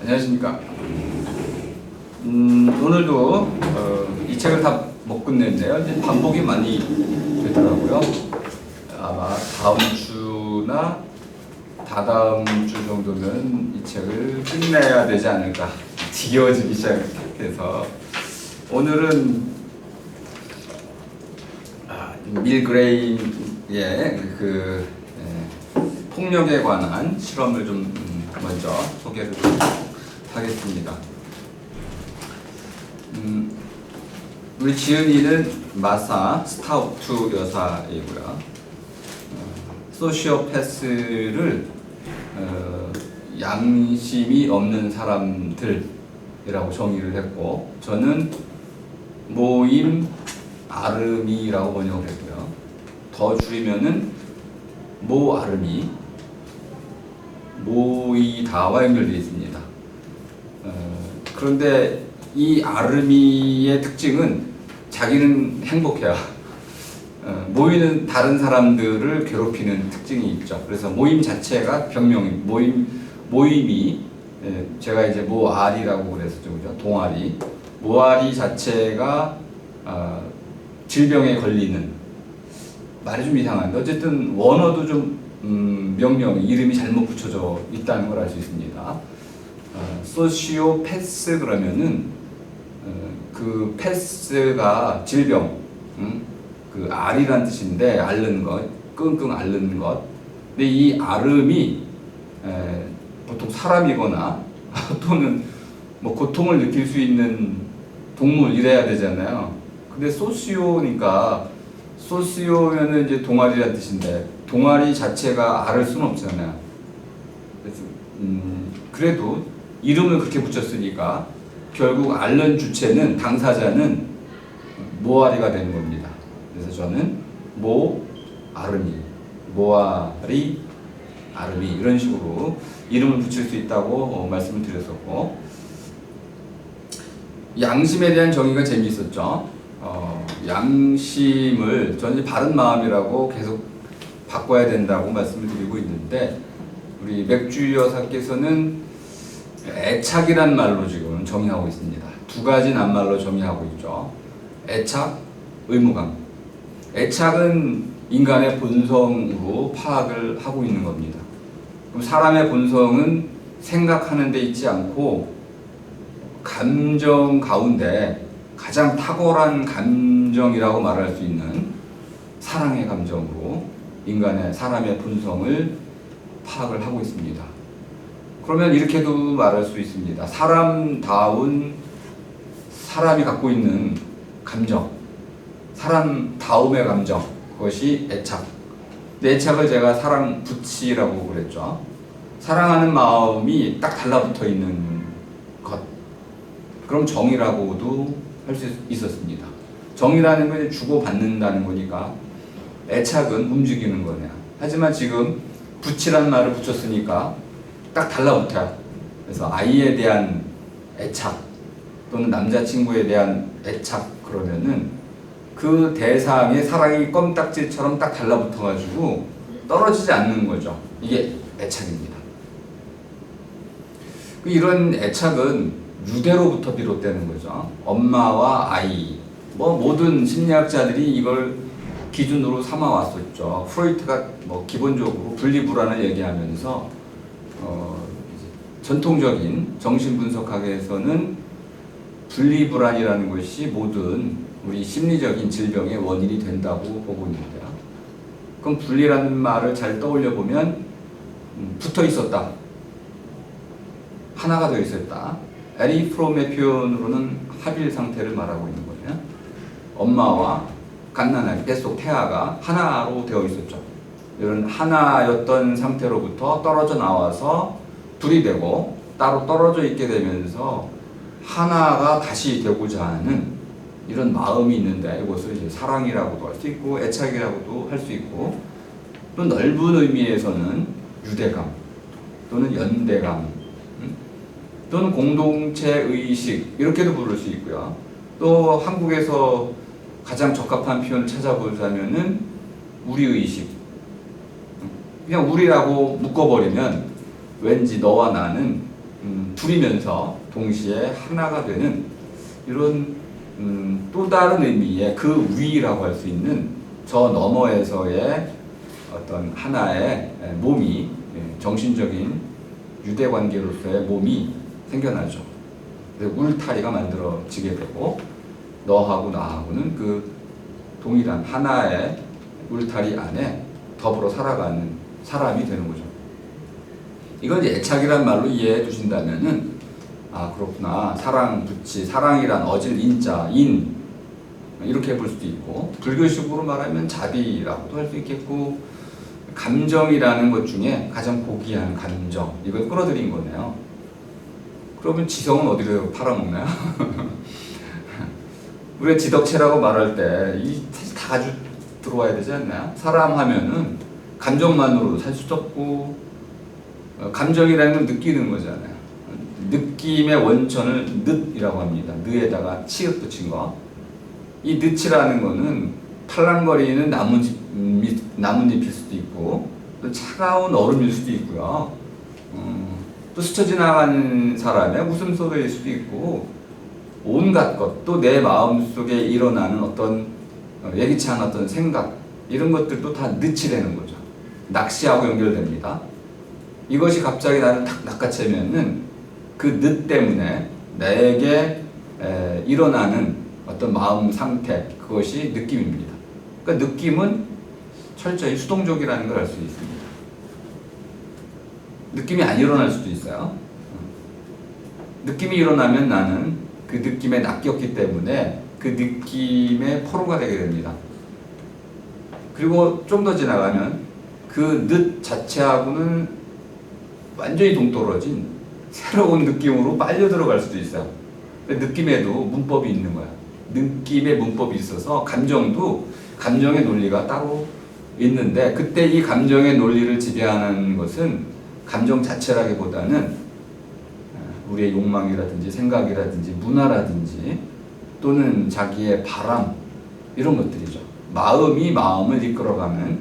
안녕하십니까. 오늘도 이 책을 다 못 끝냈는데요. 이제 반복이 많이 되더라고요. 아마 다음 주나 다다음 주 정도는 이 책을 끝내야 되지 않을까. 지겨워지기 시작해서 오늘은 밀 그레이의 폭력에 관한 실험을 좀 먼저 소개를 하겠습니다. 우리 지은이는 마사 스타우트 여사이고요. 소시오패스를 양심이 없는 사람들이라고 정의를 했고, 저는 모임 아름이라고 번역을 했고요. 더 줄이면은 모아름이 모이다와 연결되어 있습니다. 그런데 이 아름이의 특징은 자기는 행복해요. 모이는 다른 사람들을 괴롭히는 특징이 있죠. 그래서 모임 자체가 병명이 모임이 제가 이제 모아리라고 그랬었죠, 그죠? 동아리 모아리 자체가 질병에 걸리는, 말이 좀 이상한데 어쨌든 원어도 좀 명령 이름이 잘못 붙여져 있다는 걸 알 수 있습니다. 소시오패스 그러면은 그 패스가 질병, 그 알이란 뜻인데 앓는 것, 끙끙 앓는 것. 근데 이 아름이 보통 사람이거나 또는 뭐 고통을 느낄 수 있는 동물 이래야 되잖아요. 근데 소시오니까 소시오면은 이제 동아리란 뜻인데 동아리 자체가 앓을 수는 없잖아요. 그래서 그래도 이름을 그렇게 붙였으니까 결국 앓는 주체는, 당사자는 모아리가 되는 겁니다. 그래서 저는 모아름이, 모아리 아름이 이런 식으로 이름을 붙일 수 있다고 말씀을 드렸었고, 양심에 대한 정의가 재미있었죠. 양심을 저는 바른 마음이라고 계속 바꿔야 된다고 말씀을 드리고 있는데, 우리 맥주 여사께서는 애착이란 말로 지금 정의하고 있습니다. 두 가지 낱말로 정의하고 있죠. 애착, 의무감. 애착은 인간의 본성으로 파악을 하고 있는 겁니다. 그럼 사람의 본성은 생각하는 데 있지 않고 감정 가운데 가장 탁월한 감정이라고 말할 수 있는 사랑의 감정으로 사람의 본성을 파악을 하고 있습니다. 그러면 이렇게도 말할 수 있습니다. 사람다운 사람이 갖고 있는 감정, 사람다움의 감정, 그것이 애착. 근데 애착을 제가 사랑 붙이라고 그랬죠. 사랑하는 마음이 딱 달라붙어 있는 것. 그럼 정이라고도 할 수 있었습니다. 정이라는 건 주고받는다는 거니까 애착은 움직이는 거네요. 하지만 지금 붙이라는 말을 붙였으니까 딱 달라붙어요. 그래서 아이에 대한 애착 또는 남자친구에 대한 애착 그러면은 그 대상의 사랑이 껌딱지처럼 딱 달라붙어가지고 떨어지지 않는 거죠. 이게 애착입니다. 이런 애착은 유대로부터 비롯되는 거죠. 엄마와 아이, 모든 심리학자들이 이걸 기준으로 삼아 왔었죠. 프로이트가 기본적으로 분리불안을 얘기하면서 전통적인 정신분석학에서는 분리불안이라는 것이 모든 우리 심리적인 질병의 원인이 된다고 보고 있는데요. 그럼 분리라는 말을 잘 떠올려 보면 붙어 있었다, 하나가 되어 있었다. 에리 프롬의 표현으로는 합일 상태를 말하고 있는 거예요. 엄마와 갓난아기, 뱃속 태아가 하나로 되어 있었죠. 이런 하나였던 상태로부터 떨어져 나와서 둘이 되고 따로 떨어져 있게 되면서 하나가 다시 되고자 하는 이런 마음이 있는데, 이것을 이제 사랑이라고도 할 수 있고 애착이라고도 할 수 있고, 또 넓은 의미에서는 유대감 또는 연대감 또는 공동체 의식 이렇게도 부를 수 있고요. 또 한국에서 가장 적합한 표현을 찾아보자면은 우리 의식, 그냥 우리라고 묶어버리면 왠지 너와 나는 둘이면서 동시에 하나가 되는 이런 또 다른 의미의 그 위라고 할 수 있는 저 너머에서의 어떤 하나의 몸이 정신적인 유대 관계로서의 몸이 생겨나죠. 그래서 울타리가 만들어지게 되고 너하고 나하고는 그 동일한 하나의 울타리 안에 더불어 살아가는 사람이 되는 거죠. 이걸 애착이란 말로 이해해 주신다면은 아 그렇구나. 사랑 붙이 사랑이란 어질 인자 인 이렇게 볼 수도 있고 불교식으로 말하면 자비라고도 할 수 있겠고 감정이라는 것 중에 가장 고귀한 감정 이걸 끌어들인 거네요. 그러면 지성은 어디로 팔아먹나요? 우리가 지덕체라고 말할 때 이 사실 다 가지고 들어와야 되지 않나요? 사람 하면은 감정만으로도 살 수도 없고 감정이라는 건 느끼는 거잖아요. 느낌의 원천을 늪이라고 합니다. 느에다가 치읓 붙인 거. 이 늪이라는 거는 팔랑거리는 나뭇잎일 수도 있고 또 차가운 얼음일 수도 있고요. 또 스쳐 지나가는 사람의 웃음소리일 수도 있고 온갖 것, 또 내 마음속에 일어나는 어떤 예기치 않은 어떤 생각 이런 것들도 다 늪이라는 거죠. 낚시하고 연결됩니다. 이것이 갑자기 나를 탁 낚아채면은 그 늪 때문에 내게 일어나는 어떤 마음 상태 그것이 느낌입니다. 그러니까 느낌은 철저히 수동적이라는 걸 알 수 있습니다. 느낌이 안 일어날 수도 있어요. 느낌이 일어나면 나는 그 느낌에 낚였기 때문에 그 느낌의 포로가 되게 됩니다. 그리고 좀 더 지나가면 그 늪 자체하고는 완전히 동떨어진 새로운 느낌으로 빨려 들어갈 수도 있어요. 느낌에도 문법이 있는 거야. 느낌의 문법이 있어서 감정도 감정의 논리가 따로 있는데 그때 이 감정의 논리를 지배하는 것은 감정 자체라기보다는 우리의 욕망이라든지 생각이라든지 문화라든지 또는 자기의 바람 이런 것들이죠. 마음이 마음을 이끌어가는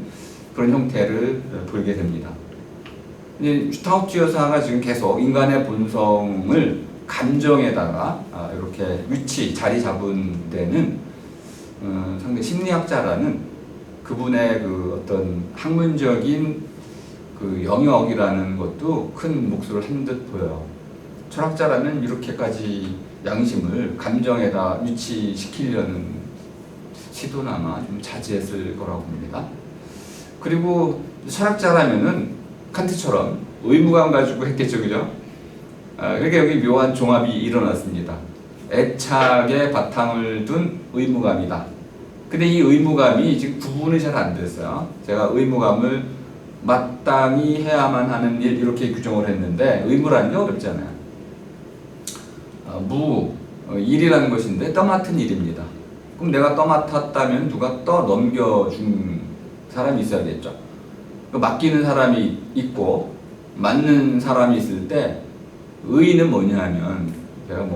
그런 형태를 보이게 됩니다. 슈타우트 여사가 지금 계속 인간의 본성을 감정에다가 이렇게 자리 잡은 데는 상당히 심리학자라는 그분의 그 어떤 학문적인 그 영역이라는 것도 큰 몫을 한 듯 보여요. 철학자라면 이렇게까지 양심을 감정에다 위치시키려는 시도는 아마 좀 자제했을 거라고 봅니다. 그리고 철학자라면은 칸트처럼 의무감 가지고 했겠죠, 그죠? 그러니까 여기 묘한 종합이 일어났습니다. 애착의 바탕을 둔 의무감이다. 근데 이 의무감이 지금 구분이 잘 안 됐어요. 제가 의무감을 마땅히 해야만 하는 일 이렇게 규정을 했는데 의무라는 게 어렵잖아요. 일이라는 것인데 떠맡은 일입니다. 그럼 내가 떠맡았다면 누가 넘겨준 사람이 있어야겠죠. 맡기는 사람이 있고 맞는 사람이 있을 때 의의는 뭐냐 하면 제가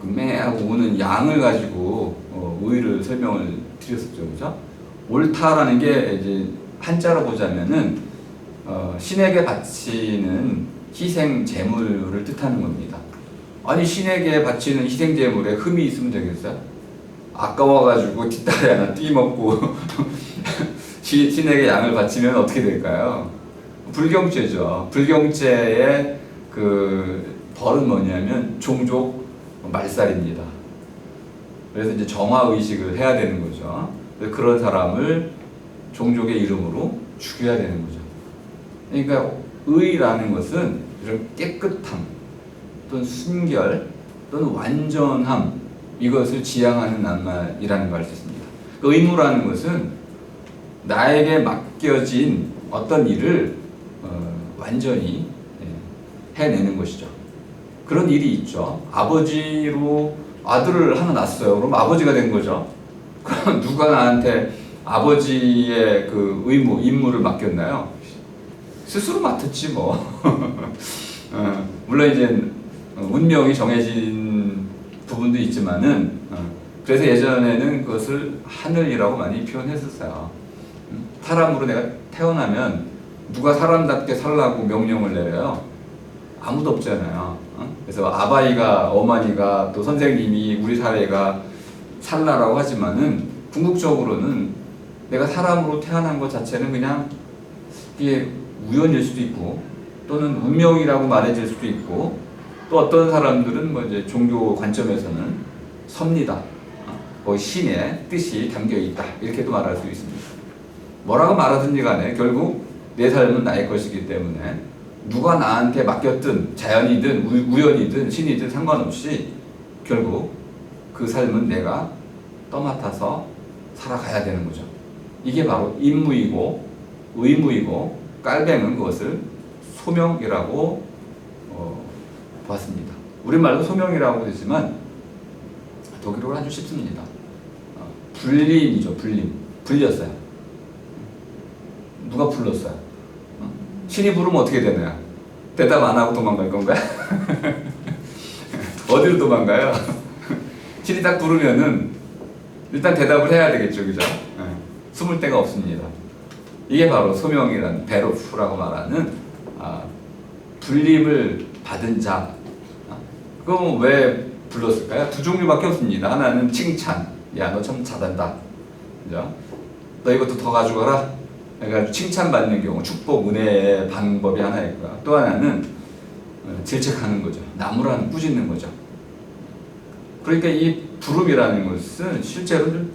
매하고 오는 양을 가지고 의의를 설명을 드렸었죠. 그죠? 옳다라는 게 이제 한자로 보자면은 신에게 바치는 희생 제물을 뜻하는 겁니다. 아니 신에게 바치는 희생 제물에 흠이 있으면 되겠어요? 아까워가지고 뒷다리 하나 띄먹고 신에게 양을 바치면 어떻게 될까요? 불경죄죠. 불경죄의 그 벌은 뭐냐면 종족 말살입니다. 그래서 이제 정화의식을 해야 되는 거죠. 그런 사람을 종족의 이름으로 죽여야 되는 거죠. 그러니까 의라는 것은 이런 깨끗함 또는 순결 또는 완전함 이것을 지향하는 낱말이라는 걸 알 수 있습니다. 그 의무라는 것은 나에게 맡겨진 어떤 일을 완전히 해내는 것이죠. 그런 일이 있죠. 아버지로 아들을 하나 낳았어요. 그럼 아버지가 된 거죠. 그럼 누가 나한테 아버지의 그 의무, 임무를 맡겼나요? 스스로 맡았지 뭐. 물론 이제 운명이 정해진 부분도 있지만은 그래서 예전에는 그것을 하늘이라고 많이 표현했었어요. 사람으로 내가 태어나면 누가 사람답게 살라고 명령을 내려요. 아무도 없잖아요. 그래서 아바이가, 어머니가, 또 선생님이 우리 사회가 살라라고 하지만은 궁극적으로는 내가 사람으로 태어난 것 자체는 그냥 이게 우연일 수도 있고 또는 운명이라고 말해질 수도 있고 또 어떤 사람들은 뭐 이제 종교 관점에서는 섭니다. 거의 신의 뜻이 담겨 있다. 이렇게도 말할 수 있습니다. 뭐라고 말하든지 간에 결국 내 삶은 나의 것이기 때문에 누가 나한테 맡겼든 자연이든 우연이든 신이든 상관없이 결국 그 삶은 내가 떠맡아서 살아가야 되는 거죠. 이게 바로 임무이고 의무이고 깔뱅은 그것을 소명이라고 보았습니다. 우리말로 소명이라고 되지만 독일어로 아주 쉽습니다. 불림이죠. 불림. 불렸어요. 누가 불렀어요? 신이 부르면 어떻게 되나요? 대답 안 하고 도망갈 건가요? 어디로 도망가요? 신이 딱 부르면은 일단 대답을 해야 되겠죠, 그죠? 숨을 데가 없습니다. 이게 바로 소명이라는 베로프라고 말하는 불림을 받은 자. 그럼 왜 불렀을까요? 두 종류밖에 없습니다. 하나는 칭찬. 야, 너 참 잘한다. 그죠? 너 이것도 더 가져가라. 그러니까 칭찬받는 경우, 축복, 은혜의 방법이 하나 있고요. 또 하나는 질책하는 거죠. 나무라는 꾸짖는 거죠. 그러니까 이 부름이라는 것은 실제로 좀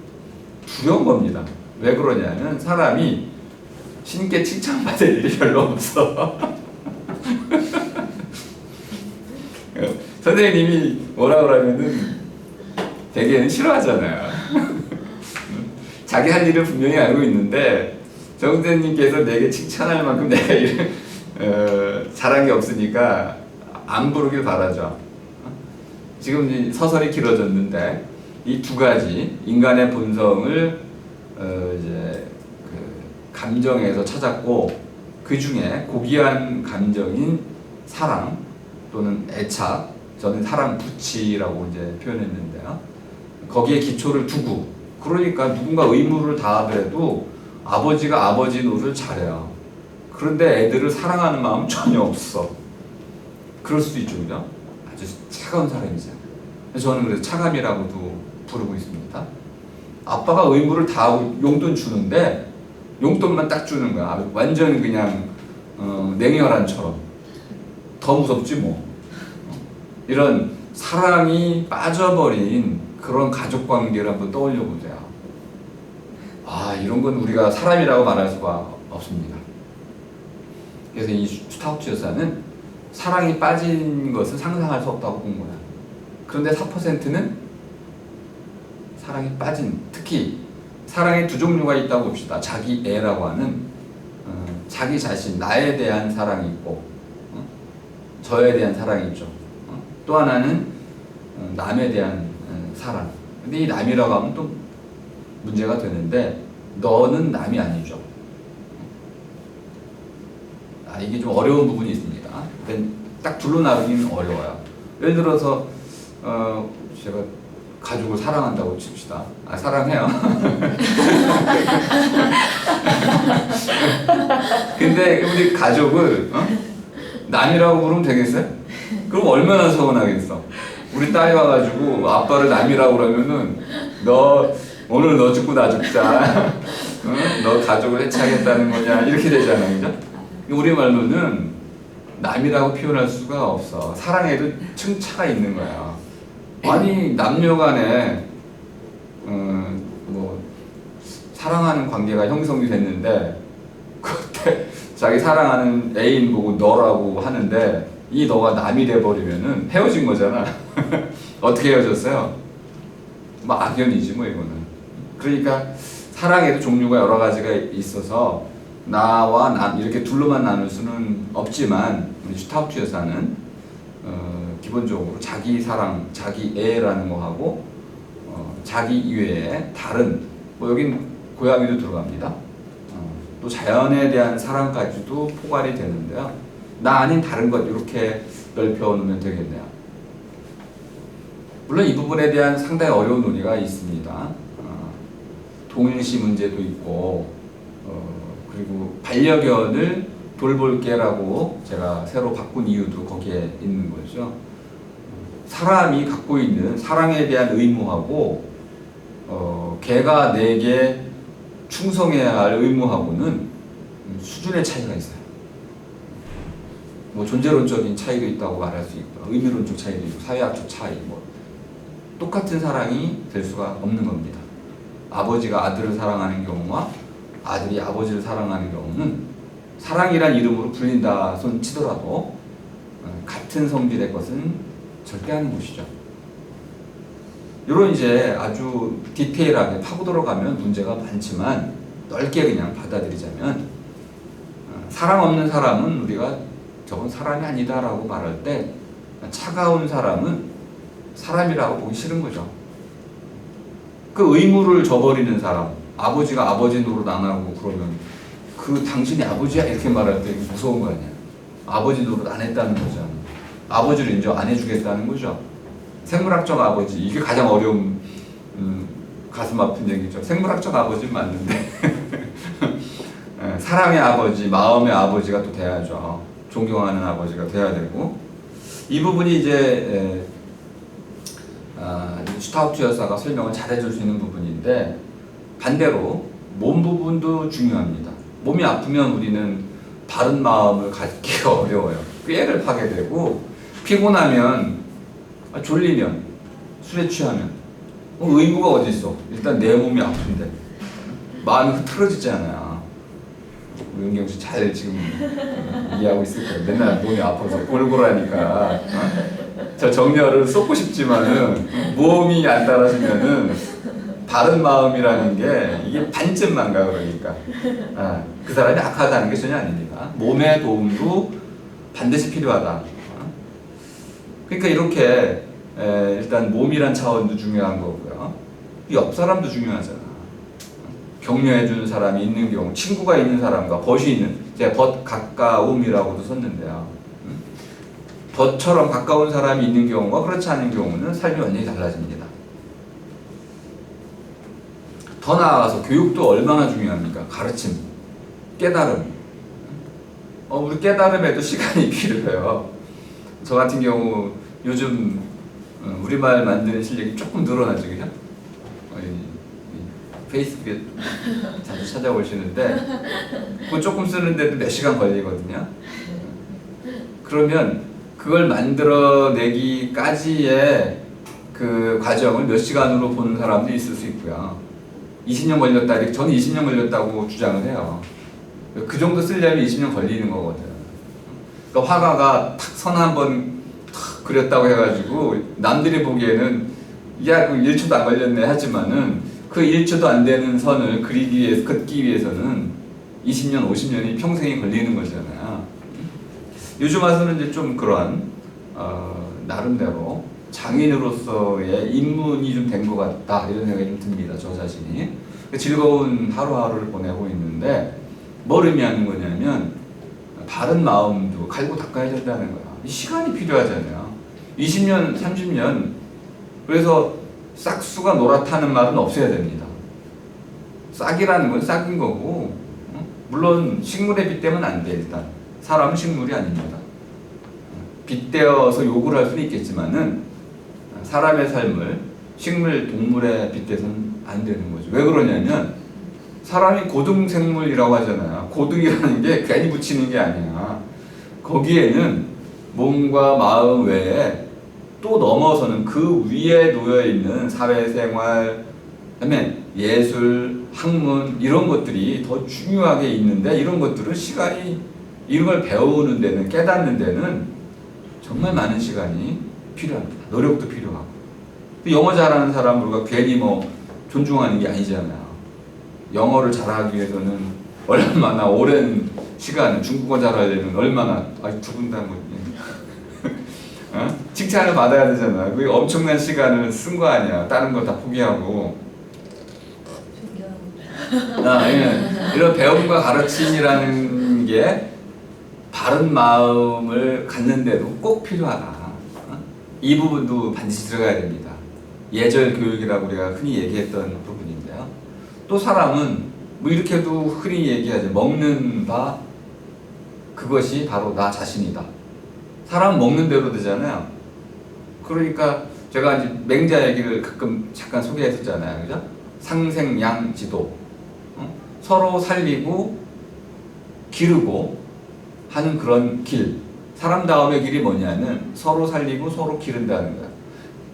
두려운 겁니다. 왜 그러냐면 사람이 신께 칭찬받을 일이 별로 없어. 선생님이 뭐라 그러면은 되게는 싫어하잖아요. 자기 할 일을 분명히 알고 있는데 정 선생님께서 내게 칭찬할 만큼 내가 일을 잘한 게 없으니까 안 부르길 바라죠. 지금 이 서설이 길어졌는데 이 두 가지 인간의 본성을 이제 그 감정에서 찾았고 그 중에 고귀한 감정인 사랑 또는 애착, 저는 사랑 부치라고 이제 표현했는데요. 거기에 기초를 두고 그러니까 누군가 의무를 다하더라도 아버지가 아버지 노릇을 잘해요. 그런데 애들을 사랑하는 마음 전혀 없어. 그럴 수도 있죠, 그죠? 아주 차가운 사람이죠. 저는 그래서 차감이라고도 부르고 있습니다. 아빠가 의무를 다하고 용돈 주는데 용돈만 딱 주는 거야. 완전 그냥 냉혈한처럼. 더 무섭지 뭐. 이런 사랑이 빠져버린 그런 가족 관계를 한번 떠올려 보세요. 이런 건 우리가 사람이라고 말할 수가 없습니다. 그래서 이 슈타우트 여사는 사랑이 빠진 것을 상상할 수 없다고 본 거야. 그런데 4%는 사랑이 빠진, 특히 사랑의 두 종류가 있다고 봅시다. 자기 애라고 하는 자기 자신, 나에 대한 사랑이 있고 저에 대한 사랑이 있죠. 또 하나는 남에 대한 사랑. 근데 이 남이라고 하면 또 문제가 되는데 너는 남이 아니죠. 이게 좀 어려운 부분이 있습니다. 딱 둘로 나누기는 어려워요. 예를 들어서 제가 가족을 사랑한다고 칩시다. 사랑해요. 근데 우리 가족을 남이라고 부르면 되겠어요? 그럼 얼마나 서운하겠어. 우리 딸이 와가지고 아빠를 남이라고 그러면은 오늘 너 죽고 나 죽자. 너 가족을 해치하겠다는 거냐 이렇게 되잖아요, 그죠? 우리말로는 남이라고 표현할 수가 없어. 사랑에도 층차가 있는 거야. 아니 남녀간에 뭐 사랑하는 관계가 형성이 됐는데 그때 자기 사랑하는 애인 보고 너라고 하는데 이 너가 남이 돼버리면은 헤어진 거잖아. 어떻게 헤어졌어요? 뭐 악연이지 뭐 이거는. 그러니까 사랑에도 종류가 여러 가지가 있어서 나와 남 이렇게 둘로만 나눌 수는 없지만 우리 슈타우트 여사는 기본적으로 자기 사랑, 자기 애라는 거하고 자기 이외에 다른 뭐 여긴 고양이도 들어갑니다. 또 자연에 대한 사랑까지도 포괄이 되는데요. 나 아닌 다른 것 이렇게 넓혀 놓으면 되겠네요. 물론 이 부분에 대한 상당히 어려운 논의가 있습니다. 동일시 문제도 있고 그리고 반려견을 돌볼게라고 제가 새로 바꾼 이유도 거기에 있는 거죠. 사람이 갖고 있는 사랑에 대한 의무하고 걔가 내게 충성해야 할 의무하고는 수준의 차이가 있어요. 뭐 존재론적인 차이도 있다고 말할 수 있고 의미론적 차이도 있고 사회학적 차이 뭐 똑같은 사랑이 될 수가 없는 겁니다. 아버지가 아들을 사랑하는 경우와 아들이 아버지를 사랑하는 경우는 사랑이란 이름으로 불린다 손 치더라도 같은 성질의 것은 절대 아닌 것이죠. 이런 이제 아주 디테일하게 파고 들어가면 문제가 많지만 넓게 그냥 받아들이자면 사랑 없는 사람은 우리가 저건 사람이 아니다라고 말할 때 차가운 사람은 사람이라고 보기 싫은 거죠. 그 의무를 저버리는 사람, 아버지가 아버지 노릇 안 하고 그러면 그 당신이 아버지야 이렇게 말할 때 무서운 거 아니야. 아버지 노릇 안 했다는 거잖아. 아버지를 인정 안 해주겠다는 거죠. 생물학적 아버지 이게 가장 어려운 가슴 아픈 얘기죠. 생물학적 아버지는 맞는데 사랑의 아버지, 마음의 아버지가 또 돼야죠. 존경하는 아버지가 돼야 되고 이 부분이 이제 슈타우트 여사가 설명을 잘해줄 수 있는 부분인데 반대로 몸 부분도 중요합니다. 몸이 아프면 우리는 바른 마음을 갖기가 어려워요. 꾀를 파게 되고 피곤하면 졸리면 술에 취하면 의무가 어디 있어? 일단 내 몸이 아픈데 마음이 흐트러지잖아요. 우리 은경 씨 잘 지금 이해하고 있을 거예요. 맨날 몸이 아파서 골골하니까 저 정열을 쏟고 싶지만은 몸이 안 따라주면은 바른 마음이라는 게 이게 반쯤만 가 그러니까 그 사람이 악하다는 게 전혀 아닙니다. 몸의 도움도 반드시 필요하다. 그러니까 이렇게 일단 몸이란 차원도 중요한 거고요. 옆 사람도 중요하잖아. 격려해주는 사람이 있는 경우, 친구가 있는 사람과 벗이 있는, 제가 벗 가까움이라고도 썼는데요. 벗처럼 가까운 사람이 있는 경우와 그렇지 않은 경우는 삶이 완전히 달라집니다. 더 나아가서 교육도 얼마나 중요합니까? 가르침, 깨달음. 우리 깨달음에도 시간이 필요해요. 저 같은 경우 요즘 우리말 만드는 실력이 조금 늘어나죠, 그죠? 페이스북에 자주 찾아오시는데 그거 조금 쓰는데도 몇 시간 걸리거든요. 그러면 그걸 만들어내기까지의 그 과정을 몇 시간으로 보는 사람도 있을 수 있고요. 20년 걸렸다, 저는 20년 걸렸다고 주장을 해요. 그 정도 쓰려면 20년 걸리는 거거든. 그러니까 화가가 탁 선 한번 탁 그렸다고 해가지고 남들이 보기에는 야, 그 1초도 안 걸렸네 하지만은 그 1초도 안 되는 선을 긋기 위해서는 20년, 50년이 평생이 걸리는 거잖아요. 요즘 와서는 이제 좀 그러한 나름대로 장인으로서의 입문이 좀 된 것 같다 이런 생각이 좀 듭니다. 저 자신이 즐거운 하루하루를 보내고 있는데 뭘 의미하는 거냐면 바른 마음도 갈고 닦아야 된다는 거야. 시간이 필요하잖아요. 20년, 30년. 그래서 싹수가 노랗다는 말은 없어야 됩니다. 싹이라는 건 싹인 거고, 물론 식물에 빗대면 안 돼. 일단 사람은 식물이 아닙니다. 빗대어서 욕을 할 수는 있겠지만은 사람의 삶을 식물, 동물에 빗대서는 안 되는 거죠. 왜 그러냐면 사람이 고등생물이라고 하잖아요. 고등이라는 게 괜히 붙이는 게 아니야. 거기에는 몸과 마음 외에 또 넘어서는 그 위에 놓여있는 사회생활, 그다음에 예술, 학문 이런 것들이 더 중요하게 있는데 이런 것들은 시간이 이런 걸 배우는 데는 깨닫는 데는 정말 많은 시간이 필요합니다. 노력도 필요하고. 영어 잘하는 사람 우리가 괜히 뭐 존중하는 게 아니잖아요. 영어를 잘하기 위해서는 얼마나 오랜 시간, 중국어 잘하려면 얼마나 두 분 다 뭐 칭찬을 받아야 되잖아. 그게 엄청난 시간을 쓴 거 아니야. 다른 거 다 포기하고. 이런 배움과 가르침이라는 게 바른 마음을 갖는데도 꼭 필요하다. 이 부분도 반드시 들어가야 됩니다. 예절 교육이라고 우리가 흔히 얘기했던 부분인데요. 또 사람은 뭐 이렇게도 흔히 얘기하죠. 먹는 바, 그것이 바로 나 자신이다. 사람 먹는 대로 되잖아요. 그러니까 제가 이제 맹자 얘기를 가끔 잠깐 소개했었잖아요. 그죠? 상생양지도. 서로 살리고 기르고 하는 그런 길. 사람 다음의 길이 뭐냐면 서로 살리고 서로 기른다는 거야.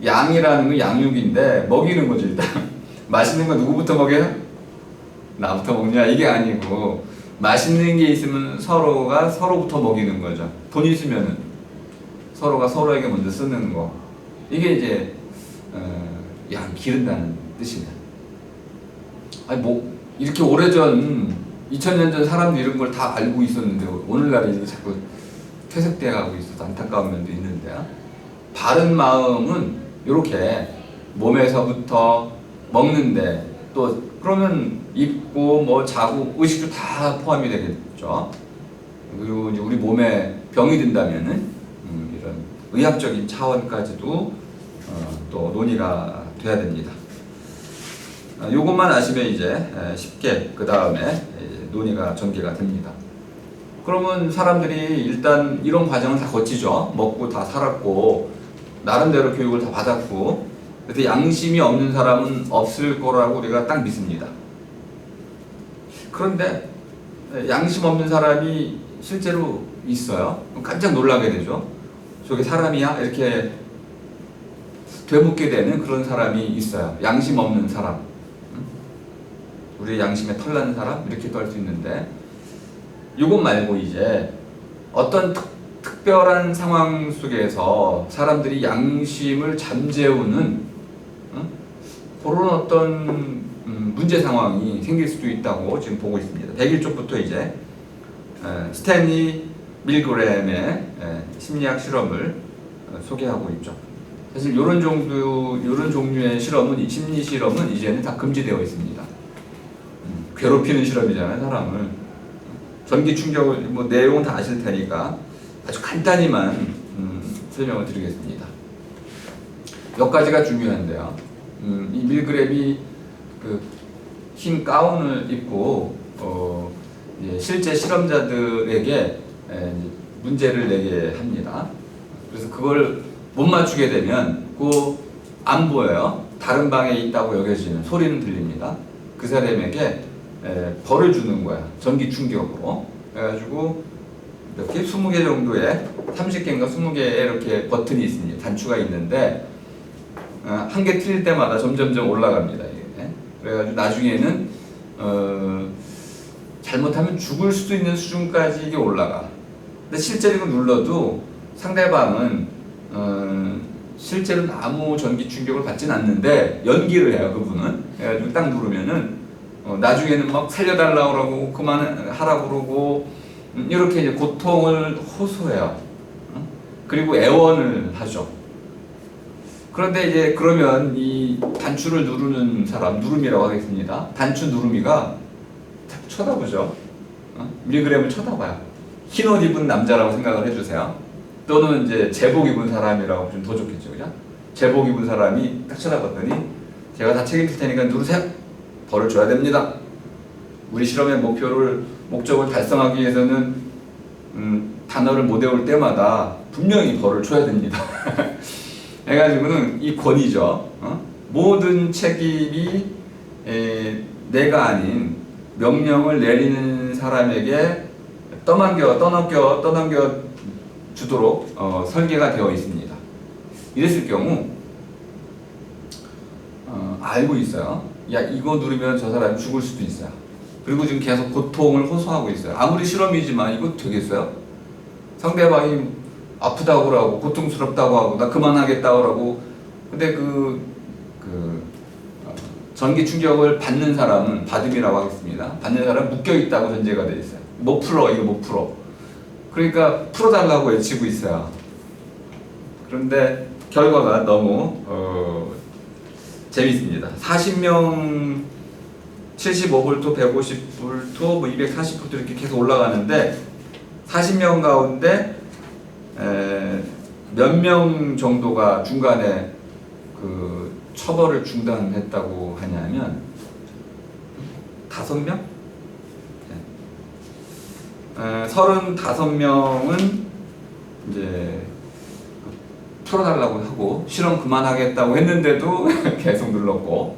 양이라는 건 양육인데 먹이는 거죠, 일단. 맛있는 거 누구부터 먹여요? 나부터 먹냐? 이게 아니고 맛있는 게 있으면 서로가 서로부터 먹이는 거죠. 돈 있으면은 서로가 서로에게 먼저 쓰는 거. 이게 이제 양 기른다는 뜻이냐. 아니 뭐 이렇게 오래전 2000년 전 사람들이 이런 걸 다 알고 있었는데 오늘날에 이게 자꾸 퇴색돼 가고 있어서 안타까운 면도 있는데요. 바른 마음은 이렇게 몸에서부터 먹는데 또 그러면 입고 뭐 자고 의식도 다 포함이 되겠죠. 그리고 이제 우리 몸에 병이 든다면은 이런 의학적인 차원까지도 또 논의가 돼야 됩니다. 요것만 아시면 이제 쉽게 그 다음에 논의가 전개가 됩니다. 그러면 사람들이 일단 이런 과정을 다 거치죠. 먹고 다 살았고 나름대로 교육을 다 받았고 그래서 양심이 없는 사람은 없을 거라고 우리가 딱 믿습니다. 그런데 양심 없는 사람이 실제로 있어요. 깜짝 놀라게 되죠. 저게 사람이야? 이렇게 되묻게 되는 그런 사람이 있어요. 양심 없는 사람. 우리 양심에 털난 사람? 이렇게도 할 수 있는데 이것 말고 이제 어떤 특별한 상황 속에서 사람들이 양심을 잠재우는 그런 어떤 문제 상황이 생길 수도 있다고 지금 보고 있습니다. 101쪽부터 이제 스탠리 밀그램의 심리학 실험을 소개하고 있죠. 사실 이런 종류의 실험은 심리 실험은 이제는 다 금지되어 있습니다. 괴롭히는 실험이잖아요, 사람을. 전기 충격을 뭐 내용은 다 아실 테니까 아주 간단히만 설명을 드리겠습니다. 몇 가지가 중요한데요. 이 밀그램이 그 흰 가운을 입고 실제 실험자들에게 문제를 내게 합니다. 그래서 그걸 못 맞추게 되면 안 보여요. 다른 방에 있다고 여겨지는 소리는 들립니다. 그 사람에게 벌을 주는 거야. 전기 충격으로. 그래가지고 이렇게 20개 정도의 30개인가 20개의 이렇게 버튼이 있습니다. 단추가 있는데 한 개 틀릴 때마다 점점점 올라갑니다. 이게. 그래가지고 나중에는 잘못하면 죽을 수도 있는 수준까지 이게 올라가. 근데 실제로 이거 눌러도 상대방은 실제로는 아무 전기 충격을 받진 않는데 연기를 해요. 그분은. 그래가지고 딱 누르면은 나중에는 막 살려달라고 그러고 그만하라고 그러고 이렇게 이제 고통을 호소해요. 그리고 애원을 하죠. 그런데 이제 그러면 이 단추를 누르는 사람, 누름이라고 하겠습니다. 단추 누름이가 쳐다보죠. 밀그램을 쳐다봐요. 흰 옷 입은 남자라고 생각을 해주세요. 또는 이제 제복 입은 사람이라고 좀 더 좋겠죠, 그죠? 제복 입은 사람이 딱 쳐다봤더니 제가 다 책임질 테니까 누르세요. 벌을 줘야 됩니다. 우리 실험의 목적을 달성하기 위해서는 단어를 못 외울 때마다 분명히 벌을 줘야 됩니다. 해가지고는 이 권위죠. 모든 책임이 내가 아닌 명령을 내리는 사람에게 떠넘겨 주도록 설계가 되어 있습니다. 이랬을 경우 알고 있어요. 야, 이거 누르면 저 사람이 죽을 수도 있어요. 그리고 지금 계속 고통을 호소하고 있어요. 아무리 실험이지만 이거 되겠어요? 상대방이 아프다고 하고 고통스럽다고 하고 나 그만하겠다고 하고 근데 전기 충격을 받는 사람은 받음이라고 하겠습니다. 받는 사람은 묶여있다고 전제가 되어 있어요. 못 풀어, 이거 못 풀어. 그러니까 풀어달라고 외치고 있어요. 그런데 결과가 너무 재밌습니다. 40명 75V, 150V, 뭐 240V 이렇게 계속 올라가는데 40명 가운데 몇 명 정도가 중간에 그 처벌을 중단했다고 하냐면 5명? 35명은 이제 풀어달라고 하고 실험 그만하겠다고 했는데도 계속 눌렀고,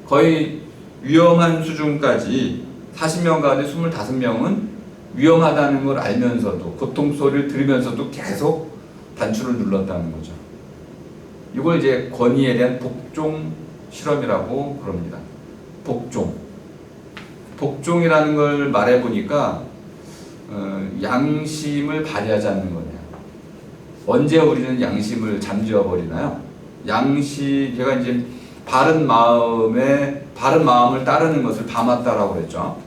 거의 위험한 수준까지 40명 가운데 25명은 위험하다는 걸 알면서도, 고통 소리를 들으면서도 계속 단추를 눌렀다는 거죠. 이걸 이제 권위에 대한 복종 실험이라고 그럽니다. 복종이라는 걸 말해보니까 양심을 발휘하지 않는 거네요. 언제 우리는 양심을 잠재워 버리나요? 제가 이제 바른 마음을 따르는 것을 바맞다라고 그랬죠.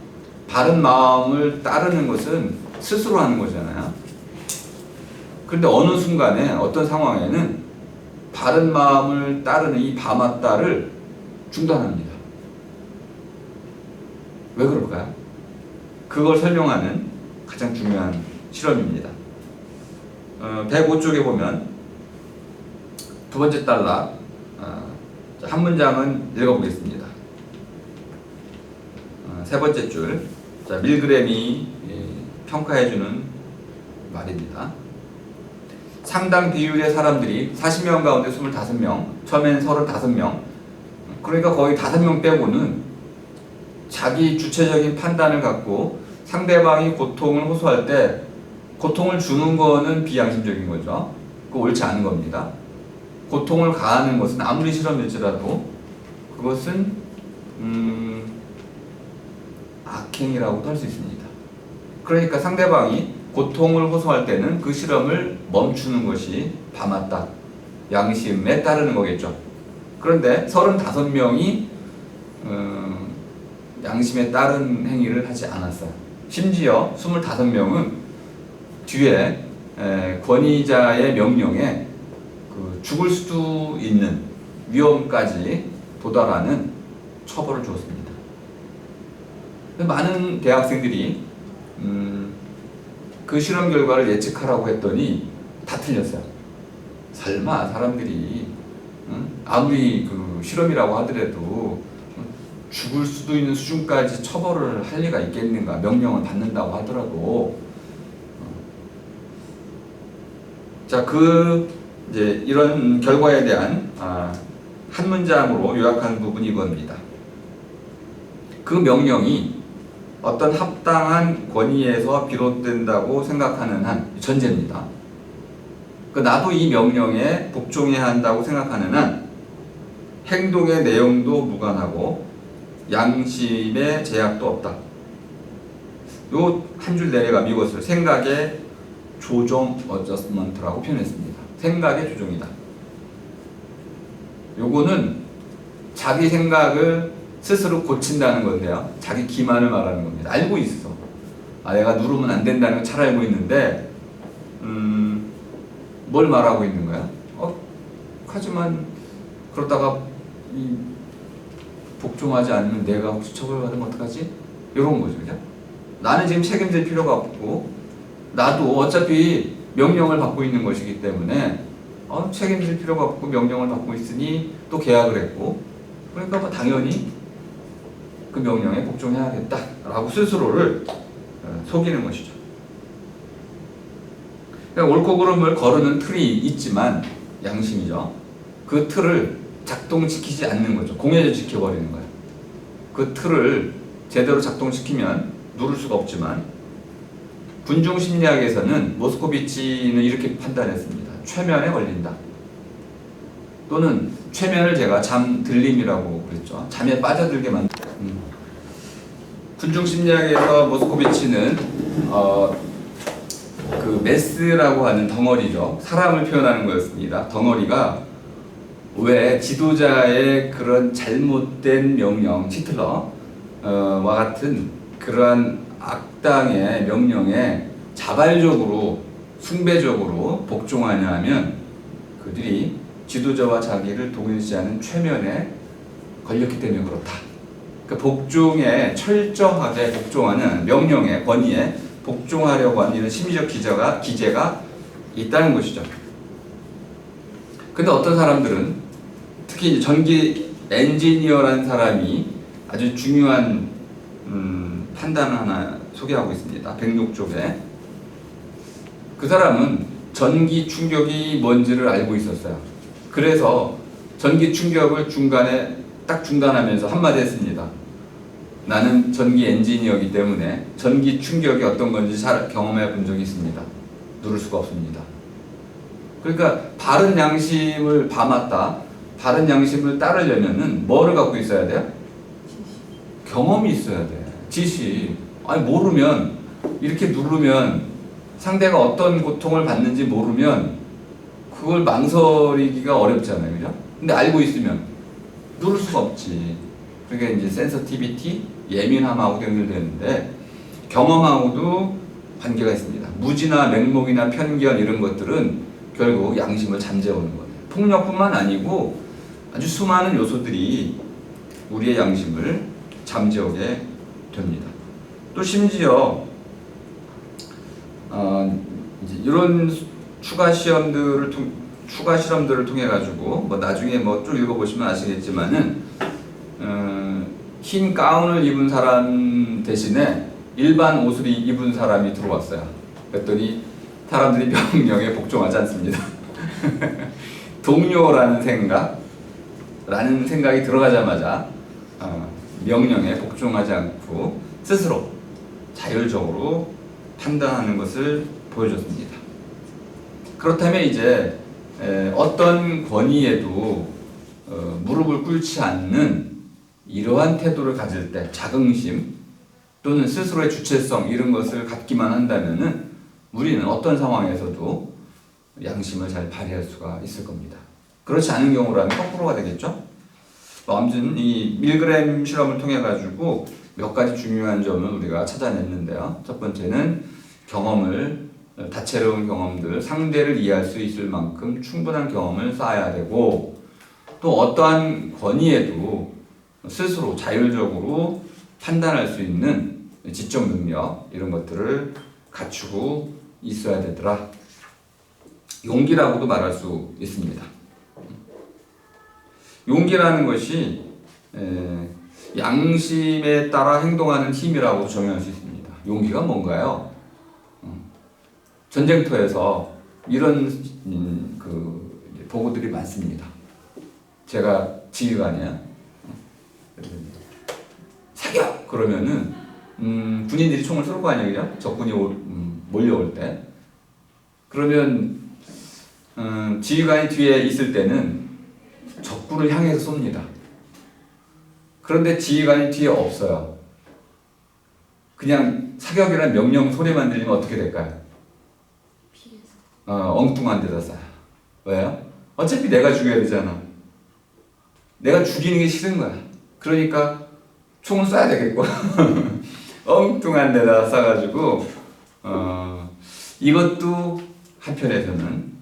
바른 마음을 따르는 것은 스스로 하는 거잖아요. 그런데 어느 순간에 어떤 상황에는 바른 마음을 따르는 이 바맞다를 중단합니다. 왜 그럴까요? 그걸 설명하는 가장 중요한 실험입니다. 105쪽에 보면 두 번째 단락 한 문장은 읽어보겠습니다. 세 번째 줄, 밀그램이 평가해주는 말입니다. 상당 비율의 사람들이 40명 가운데 25명, 처음엔 35명, 그러니까 거의 5명 빼고는 자기 주체적인 판단을 갖고 상대방이 고통을 호소할 때 고통을 주는 거는 비양심적인 거죠. 그거 옳지 않은 겁니다. 고통을 가하는 것은 아무리 실험일지라도 그것은 악행이라고도 할 수 있습니다. 그러니까 상대방이 고통을 호소할 때는 그 실험을 멈추는 것이 바맞다, 양심에 따르는 거겠죠. 그런데 35명이 양심에 따른 행위를 하지 않았어요. 심지어 25명은 뒤에 권위자의 명령에 죽을 수도 있는 위험까지 도달하는 처벌을 주었습니다. 많은 대학생들이 그 실험 결과를 예측하라고 했더니 다 틀렸어요. 설마 사람들이 아무리 그 실험이라고 하더라도 죽을 수도 있는 수준까지 처벌을 할 리가 있겠는가, 명령을 받는다고 하더라도. 자, 이제 이런 결과에 대한 한 문장으로 요약한 부분이 이겁니다. 그 명령이 어떤 합당한 권위에서 비롯된다고 생각하는 한, 전제입니다. 나도 이 명령에 복종해야 한다고 생각하는 한 행동의 내용도 무관하고 양심의 제약도 없다. 요 한 줄 내려가면 이것을 생각의 조정 어저스먼트라고 표현했습니다. 생각의 조정이다. 요거는 자기 생각을 스스로 고친다는 건데요. 자기 기만을 말하는 겁니다. 알고 있어. 내가 누르면 안 된다는 걸 잘 알고 있는데 뭘 말하고 있는 거야? 하지만 그러다가 복종하지 않으면 내가 혹시 처벌받으면 어떡하지? 이런 거죠. 그죠? 나는 지금 책임질 필요가 없고 나도 어차피 명령을 받고 있는 것이기 때문에 책임질 필요가 없고 명령을 받고 있으니 또 계약을 했고, 그러니까 뭐 당연히 그 명령에 복종해야겠다라고 스스로를 속이는 것이죠. 그러니까 옳고 그름을 거르는 틀이 있지만 양심이죠. 그 틀을 작동시키지 않는 거죠. 공회를 지켜버리는 거예요. 그 틀을 제대로 작동시키면 누를 수가 없지만, 군중심리학에서는 모스코비치는 이렇게 판단했습니다. 최면에 걸린다. 또는 최면을 제가 잠들림이라고 그랬죠. 잠에 빠져들게 만든. 군중심리학에서 모스코비치는 그 메스라고 하는 덩어리죠. 사람을 표현하는 거였습니다. 덩어리가 왜 지도자의 그런 잘못된 명령, 히틀러와 같은 그러한 악당의 명령에 자발적으로, 숭배적으로 복종하냐 하면 그들이 지도자와 자기를 동일시 하는 최면에 걸렸기 때문에 그렇다. 그 복종에 철저하게 복종하는 명령에, 권위에 복종하려고 하는 이런 심리적 기제가 있다는 것이죠. 근데 어떤 사람들은, 특히 전기 엔지니어라는 사람이 아주 중요한 판단 하나 소개하고 있습니다. 106쪽에. 그 사람은 전기 충격이 뭔지를 알고 있었어요. 그래서 전기 충격을 중간에 딱 중단하면서 한마디 했습니다. 나는 전기 엔지니어이기 때문에 전기 충격이 어떤 건지 잘 경험해 본 적이 있습니다. 누를 수가 없습니다. 그러니까 바른 양심을 봐맞다, 바른 양심을 따르려면은 뭐를 갖고 있어야 돼요? 경험이 있어야 돼. 지식. 아니 모르면, 이렇게 누르면 상대가 어떤 고통을 받는지 모르면 그걸 망설이기가 어렵잖아요. 그죠? 근데 알고 있으면 누를 수가 없지. 그게 이제 센서티비티, 예민함하고 연결되는데, 경험하고도 관계가 있습니다. 무지나 맹목이나 편견 이런 것들은 결국 양심을 잠재우는 거예요. 폭력뿐만 아니고 아주 수많은 요소들이 우리의 양심을 잠재우게 됩니다. 또 심지어 이제 이런 추가 실험들을 통해 가지고 뭐 나중에 뭐 좀 읽어보시면 아시겠지만은 흰 가운을 입은 사람 대신에 일반 옷을 입은 사람이 들어왔어요. 그랬더니 사람들이 명령에 복종하지 않습니다. 동료라는 생각이 들어가자마자 명령에 복종하지 않고 스스로 자율적으로 판단하는 것을 보여줬습니다. 그렇다면 이제 어떤 권위에도 무릎을 꿇지 않는 이러한 태도를 가질 때, 자긍심 또는 스스로의 주체성 이런 것을 갖기만 한다면은 우리는 어떤 상황에서도 양심을 잘 발휘할 수가 있을 겁니다. 그렇지 않은 경우라면 거꾸로가 되겠죠? 아무튼 이 밀그램 실험을 통해 가지고 몇 가지 중요한 점을 우리가 찾아냈는데요. 첫 번째는 경험을, 다채로운 경험들, 상대를 이해할 수 있을 만큼 충분한 경험을 쌓아야 되고, 또 어떠한 권위에도 스스로 자율적으로 판단할 수 있는 지적 능력 이런 것들을 갖추고 있어야 되더라. 용기라고도 말할 수 있습니다. 용기라는 것이 양심에 따라 행동하는 힘이라고 정의할 수 있습니다. 용기가 뭔가요? 전쟁터에서 이런 보고들이 많습니다. 제가 지휘관이야. 사격! 그러면은 군인들이 총을 쏠 거 아니에요? 적군이 몰려올 때. 그러면 지휘관이 뒤에 있을 때는 적군을 향해서 쏩니다. 그런데 지휘관이 뒤에 없어요. 그냥 사격이라는 명령 소리만 들리면 어떻게 될까요? 엉뚱한 데다 쏴요. 왜요? 어차피 내가 죽여야 되잖아. 내가 죽이는 게 싫은 거야. 그러니까 총을 쏴야 되겠고 엉뚱한 데다 쏴가지고 이것도 한편에서는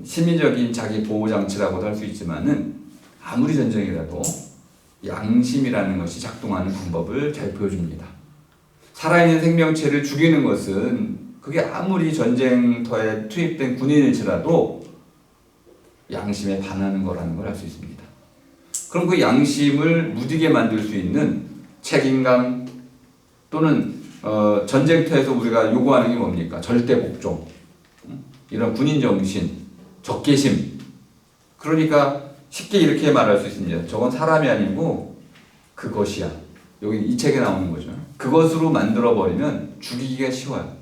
심리적인 자기 보호 장치라고도 할 수 있지만은 아무리 전쟁이라도 양심이라는 것이 작동하는 방법을 잘 보여줍니다. 살아있는 생명체를 죽이는 것은 그게 아무리 전쟁터에 투입된 군인일지라도 양심에 반하는 거라는 걸 알 수 있습니다. 그럼 그 양심을 무디게 만들 수 있는 책임감 또는 전쟁터에서 우리가 요구하는 게 뭡니까? 절대 복종, 이런 군인 정신, 적개심. 그러니까 쉽게 이렇게 말할 수 있습니다. 저건 사람이 아니고 그것이야. 여기 이 책에 나오는 거죠. 그것으로 만들어버리면 죽이기가 쉬워요.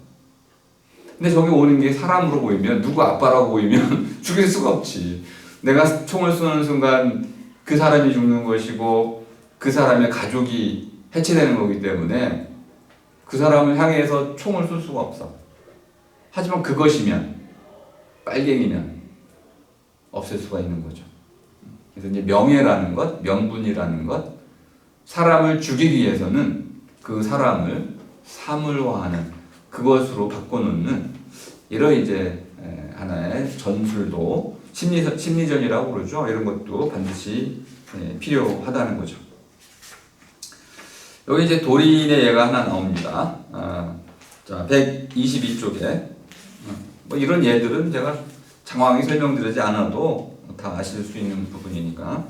근데 저기 오는 게 사람으로 보이면, 누구 아빠라고 보이면 죽일 수가 없지. 내가 총을 쏘는 순간 그 사람이 죽는 것이고 그 사람의 가족이 해체되는 거기 때문에 그 사람을 향해서 총을 쏠 수가 없어. 하지만 그것이면, 빨갱이면 없앨 수가 있는 거죠. 그래서 이제 명예라는 것, 명분이라는 것, 사람을 죽이기 위해서는 그 사람을 사물화하는, 그것으로 바꿔놓는 이런 이제 하나의 전술도, 심리전이라고 그러죠. 이런 것도 반드시 필요하다는 거죠. 여기 이제 도린의 예가 하나 나옵니다. 자, 122쪽에 뭐 이런 예들은 제가 장황히 설명드리지 않아도 다 아실 수 있는 부분이니까.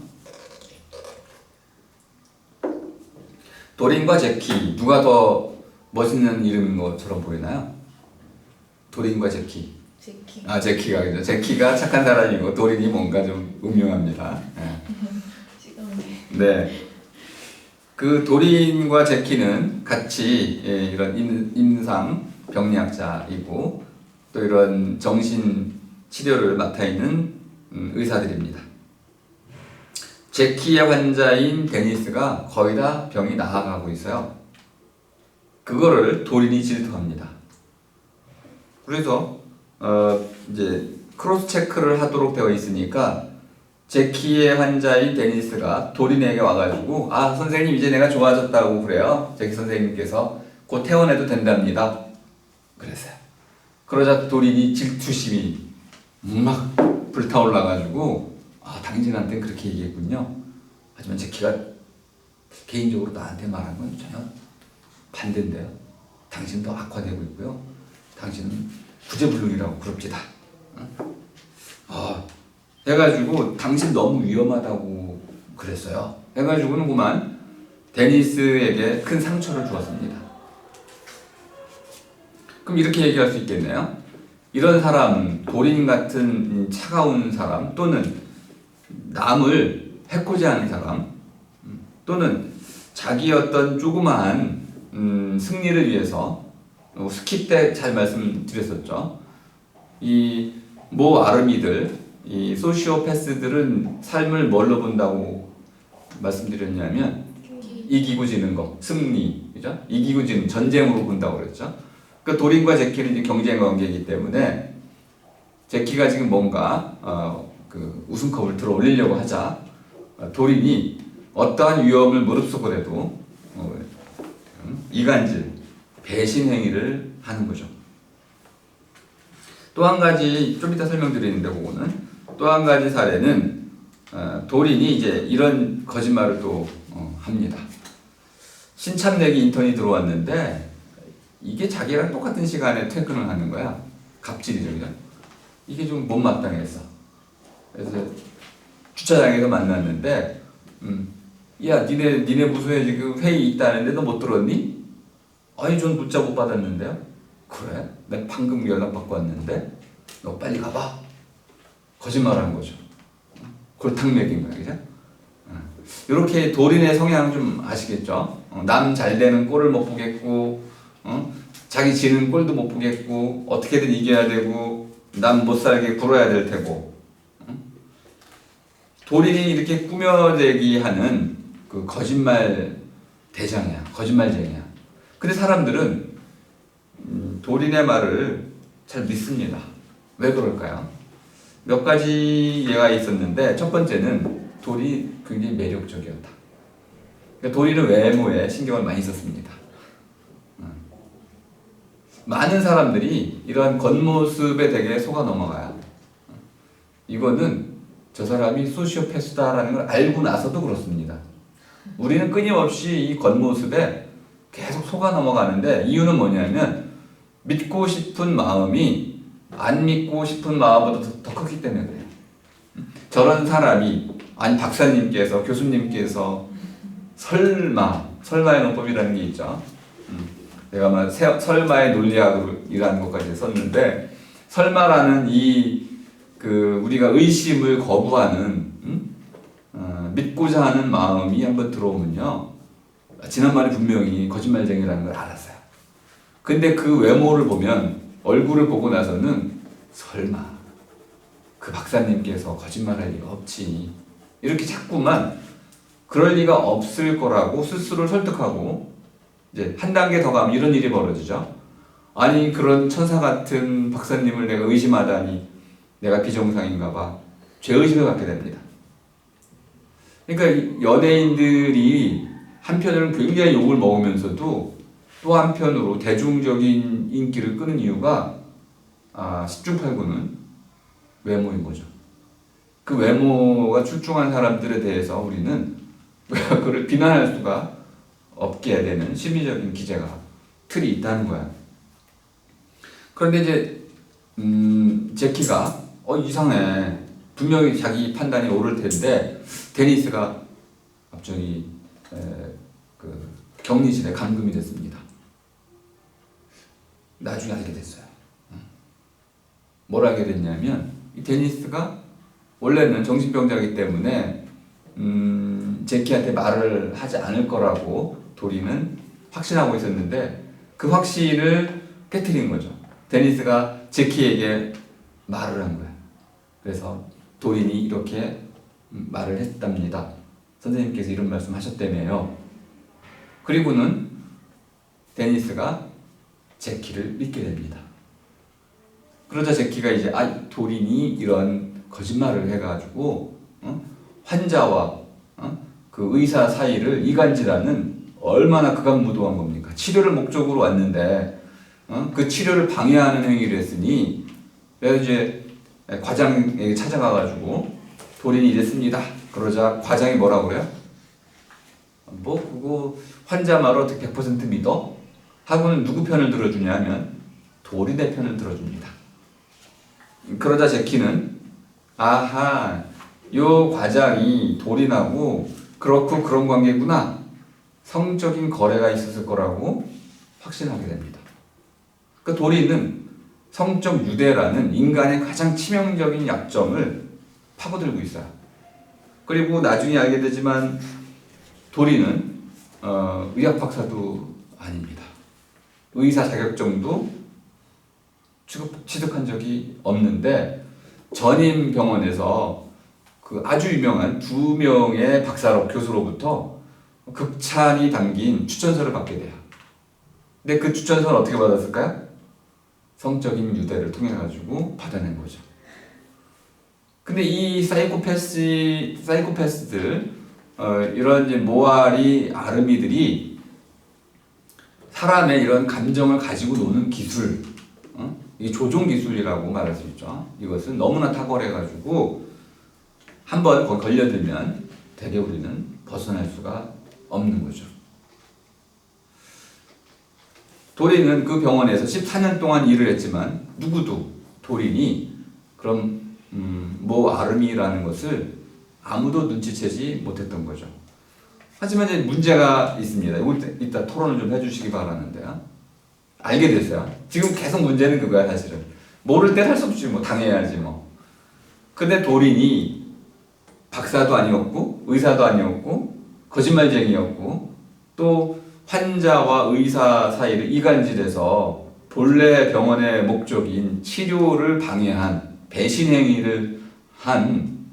도린과 제키 누가 더 멋있는 이름인 것처럼 보이나요? 도린과 제키. 제키. 아, 제키가 그죠. 제키가 착한 사람이고 도린이 뭔가 좀 음흉합니다. 네. 시간이. 네. 그 도린과 제키는 같이 이런 임상 병리학자이고 또 이런 정신 치료를 맡아 있는 의사들입니다. 제키의 환자인 데니스가 거의 다 병이 나아가고 있어요. 그거를 도린이 질투합니다. 그래서 이제 크로스 체크를 하도록 되어 있으니까 제키의 환자인 데니스가 도린에게 와가지고 아 선생님 이제 내가 좋아졌다고 그래요. 제키 선생님께서 곧 퇴원해도 된답니다. 그랬어요. 그러자 도린이 질투심이 막 불타올라가지고 아 당신한테 그렇게 얘기했군요. 하지만 제키가 개인적으로 나한테 말한 건 전혀 반대인데요. 당신도 악화되고 있고요. 당신은 구제불능이라고 그럽시다. 해가지고 당신 너무 위험하다고 그랬어요. 해가지고는 그만 데니스에게 큰 상처를 주었습니다. 그럼 이렇게 얘기할 수 있겠네요. 이런 사람, 도린 같은 차가운 사람 또는 남을 해코지 하는 사람 또는 자기 어떤 조그마한 승리를 위해서 스킵 때 잘 말씀드렸었죠. 이 모 아르미들, 이 소시오패스들은 삶을 뭘로 본다고 말씀드렸냐면 이기고 지는 거, 승리, 그죠? 이기고 지는 전쟁으로 본다고 그랬죠. 그 도린과 제키는 이제 경쟁 관계이기 때문에 제키가 지금 뭔가 그 우승컵을 들어 올리려고 하자 도린이 어떠한 위험을 무릅쓰고라도 이간질, 배신 행위를 하는 거죠. 또 한 가지 좀 이따 설명드리는데 그거는 또 한 가지 사례는 도린이 이제 이런 거짓말을 또 합니다. 신참내기 인턴이 들어왔는데 이게 자기랑 똑같은 시간에 퇴근을 하는 거야. 갑질이죠, 그죠? 이게 좀 못마땅했어. 그래서 주차장에서 만났는데, 야, 니네 부서에 지금 회의 있다는데 너 못 들었니? 아니, 전 문자 못 받았는데요. 그래? 내가 방금 연락 받고 왔는데 너 빨리 가봐. 거짓말하는 거죠. 골탕 먹인 거야, 그죠? 이렇게 도린의 성향 좀 아시겠죠? 남 잘 되는 꼴을 못 보겠고, 자기 지는 꼴도 못 보겠고, 어떻게든 이겨야 되고, 남 못 살게 굴어야 될 테고. 도린이 이렇게 꾸며대기 하는 그 거짓말 대장이야, 거짓말쟁이야. 근데 사람들은 도린의 말을 잘 믿습니다. 왜 그럴까요? 몇 가지 예가 있었는데 첫 번째는 도린이 굉장히 매력적이었다. 그러니까 도린은 외모에 신경을 많이 썼습니다. 많은 사람들이 이러한 겉모습에 되게 속아 넘어가요. 이거는 저 사람이 소시오패스다라는 걸 알고 나서도 그렇습니다. 우리는 끊임없이 이 겉모습에 계속 속아 넘어가는데 이유는 뭐냐면 믿고 싶은 마음이 안 믿고 싶은 마음보다 더 크기 때문에 그래요. 저런 사람이 아니 박사님께서 교수님께서 설마의 논법이라는 게 있죠. 내가 아마 설마의 논리학이라는 것까지 썼는데 설마라는 우리가 의심을 거부하는 믿고자 하는 마음이 한번 들어오면요 지난번에 분명히 거짓말쟁이라는 걸 알았어요. 근데 그 외모를 보면 얼굴을 보고 나서는 설마 그 박사님께서 거짓말할 리가 없지 이렇게 자꾸만 그럴 리가 없을 거라고 스스로를 설득하고 이제 한 단계 더 가면 이런 일이 벌어지죠. 아니 그런 천사 같은 박사님을 내가 의심하다니 내가 비정상인가 봐 죄의식을 갖게 됩니다. 그러니까 연예인들이 한편으로는 굉장히 욕을 먹으면서도 또 한편으로 대중적인 인기를 끄는 이유가 10중 8구는 외모인 거죠. 그 외모가 출중한 사람들에 대해서 우리는 그를 비난할 수가 없게 되는 심리적인 기제가 틀이 있다는 거야. 그런데 이제 제키가 이상해. 분명히 자기 판단이 옳을 텐데 데니스가 갑자기 격리실에 감금이 됐습니다. 나중에 알게 됐어요. 뭘 알게 됐냐면 이 데니스가 원래는 정신병자이기 때문에 제키한테 말을 하지 않을 거라고 도리는 확신하고 있었는데 그 확신을 깨트린 거죠. 데니스가 제키에게 말을 한 거야. 그래서 도린이 이렇게 말을 했답니다. 선생님께서 이런 말씀 하셨다며요. 그리고는 데니스가 제키를 믿게 됩니다. 그러자 제키가 이제 도린이 이런 거짓말을 해가지고 환자와 그 의사 사이를 이간질하는 얼마나 극악무도한 겁니까? 치료를 목적으로 왔는데 그 치료를 방해하는 행위를 했으니 그래서 이제 과장에게 찾아가가지고 도린이 이랬습니다. 그러자 과장이 뭐라고 그래요? 뭐 그거 환자 말 어떻게 100% 믿어? 하고는 누구 편을 들어주냐 하면 도린의 편을 들어줍니다. 그러자 제키는 아하 요 과장이 도린하고 그렇고 그런 관계구나. 성적인 거래가 있었을 거라고 확신하게 됩니다. 그 도린은 성적 유대라는 인간의 가장 치명적인 약점을 파고들고 있어요. 그리고 나중에 알게 되지만 도린은 의학 박사도 아닙니다. 의사 자격증도 취득한 적이 없는데 전임 병원에서 그 아주 유명한 2명의 박사로 교수로부터 극찬이 담긴 추천서를 받게 돼요. 근데 그 추천서는 어떻게 받았을까요? 성적인 유대를 통해 가지고 받아낸 거죠. 근데 이 사이코패스들 이런 이제 모아리 아르미들이 사람의 이런 감정을 가지고 노는 기술, 이 조종 기술이라고 말할 수 있죠. 이것은 너무나 탁월해가지고 한번 걸려들면 대개 우리는 벗어날 수가 없는 거죠. 도린은 그 병원에서 14년 동안 일을 했지만 누구도 도린이 그럼 뭐 아르미라는 것을 아무도 눈치채지 못했던 거죠. 하지만 이제 문제가 있습니다. 이따 토론을 좀 해주시기 바라는데요. 알게 됐어요. 지금 계속 문제는 그거야 사실은. 모를 때 할 수 없지 뭐 당해야지 뭐. 근데 도린이 박사도 아니었고 의사도 아니었고 거짓말쟁이였고 또 환자와 의사 사이를 이간질해서 본래 병원의 목적인 치료를 방해한 배신 행위를 한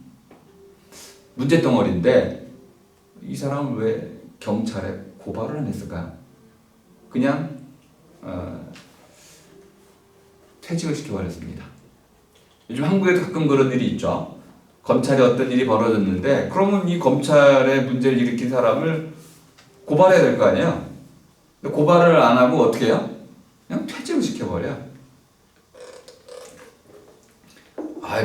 문제덩어리인데 이 사람은 왜 경찰에 고발을 안 했을까요? 그냥 퇴직을 시켜버렸습니다. 요즘 한국에도 가끔 그런 일이 있죠. 검찰에 어떤 일이 벌어졌는데 그러면 이 검찰에 문제를 일으킨 사람을 고발해야 될 거 아니에요? 근데 고발을 안 하고 어떻게 해요? 그냥 퇴직을 시켜버려.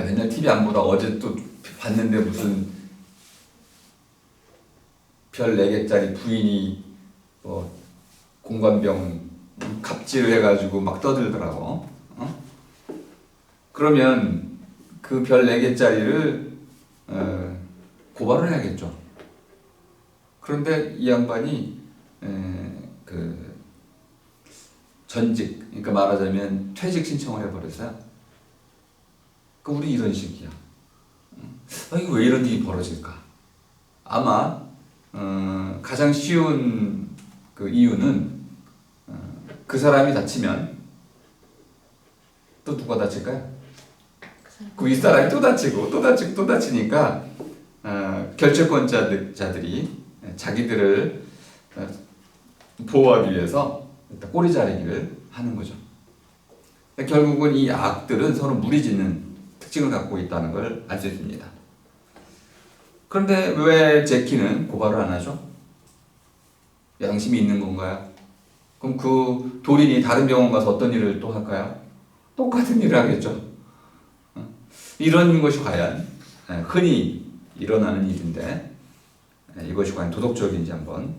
맨날 TV 안 보다 어제 또 봤는데 무슨 별 4개짜리 부인이 공관병 갑질을 해가지고 막 떠들더라고. 그러면 그 별 4개짜리를 고발을 해야겠죠. 그런데 이 양반이 그 전직, 그러니까 말하자면 퇴직 신청을 해버렸어요. 그 우리 이런 식이야. 이거 왜 이런 일이 벌어질까? 아마 가장 쉬운 그 이유는 그 사람이 다치면 또 누가 다칠까요? 그 윗사람이 또 다치고 또 다치고 또 다치니까 결재권자들이 자기들을 보호하기 위해서 꼬리 자르기를 하는 거죠. 결국은 이 악들은 서로 무리짓는 특징을 갖고 있다는 걸 알 수 있습니다. 그런데 왜 제키는 고발을 안 하죠? 양심이 있는 건가요? 그럼 그 도린이 다른 병원 가서 어떤 일을 또 할까요? 똑같은 일을 하겠죠. 이런 것이 과연 흔히 일어나는 일인데 이것이 과연 도덕적인지 한번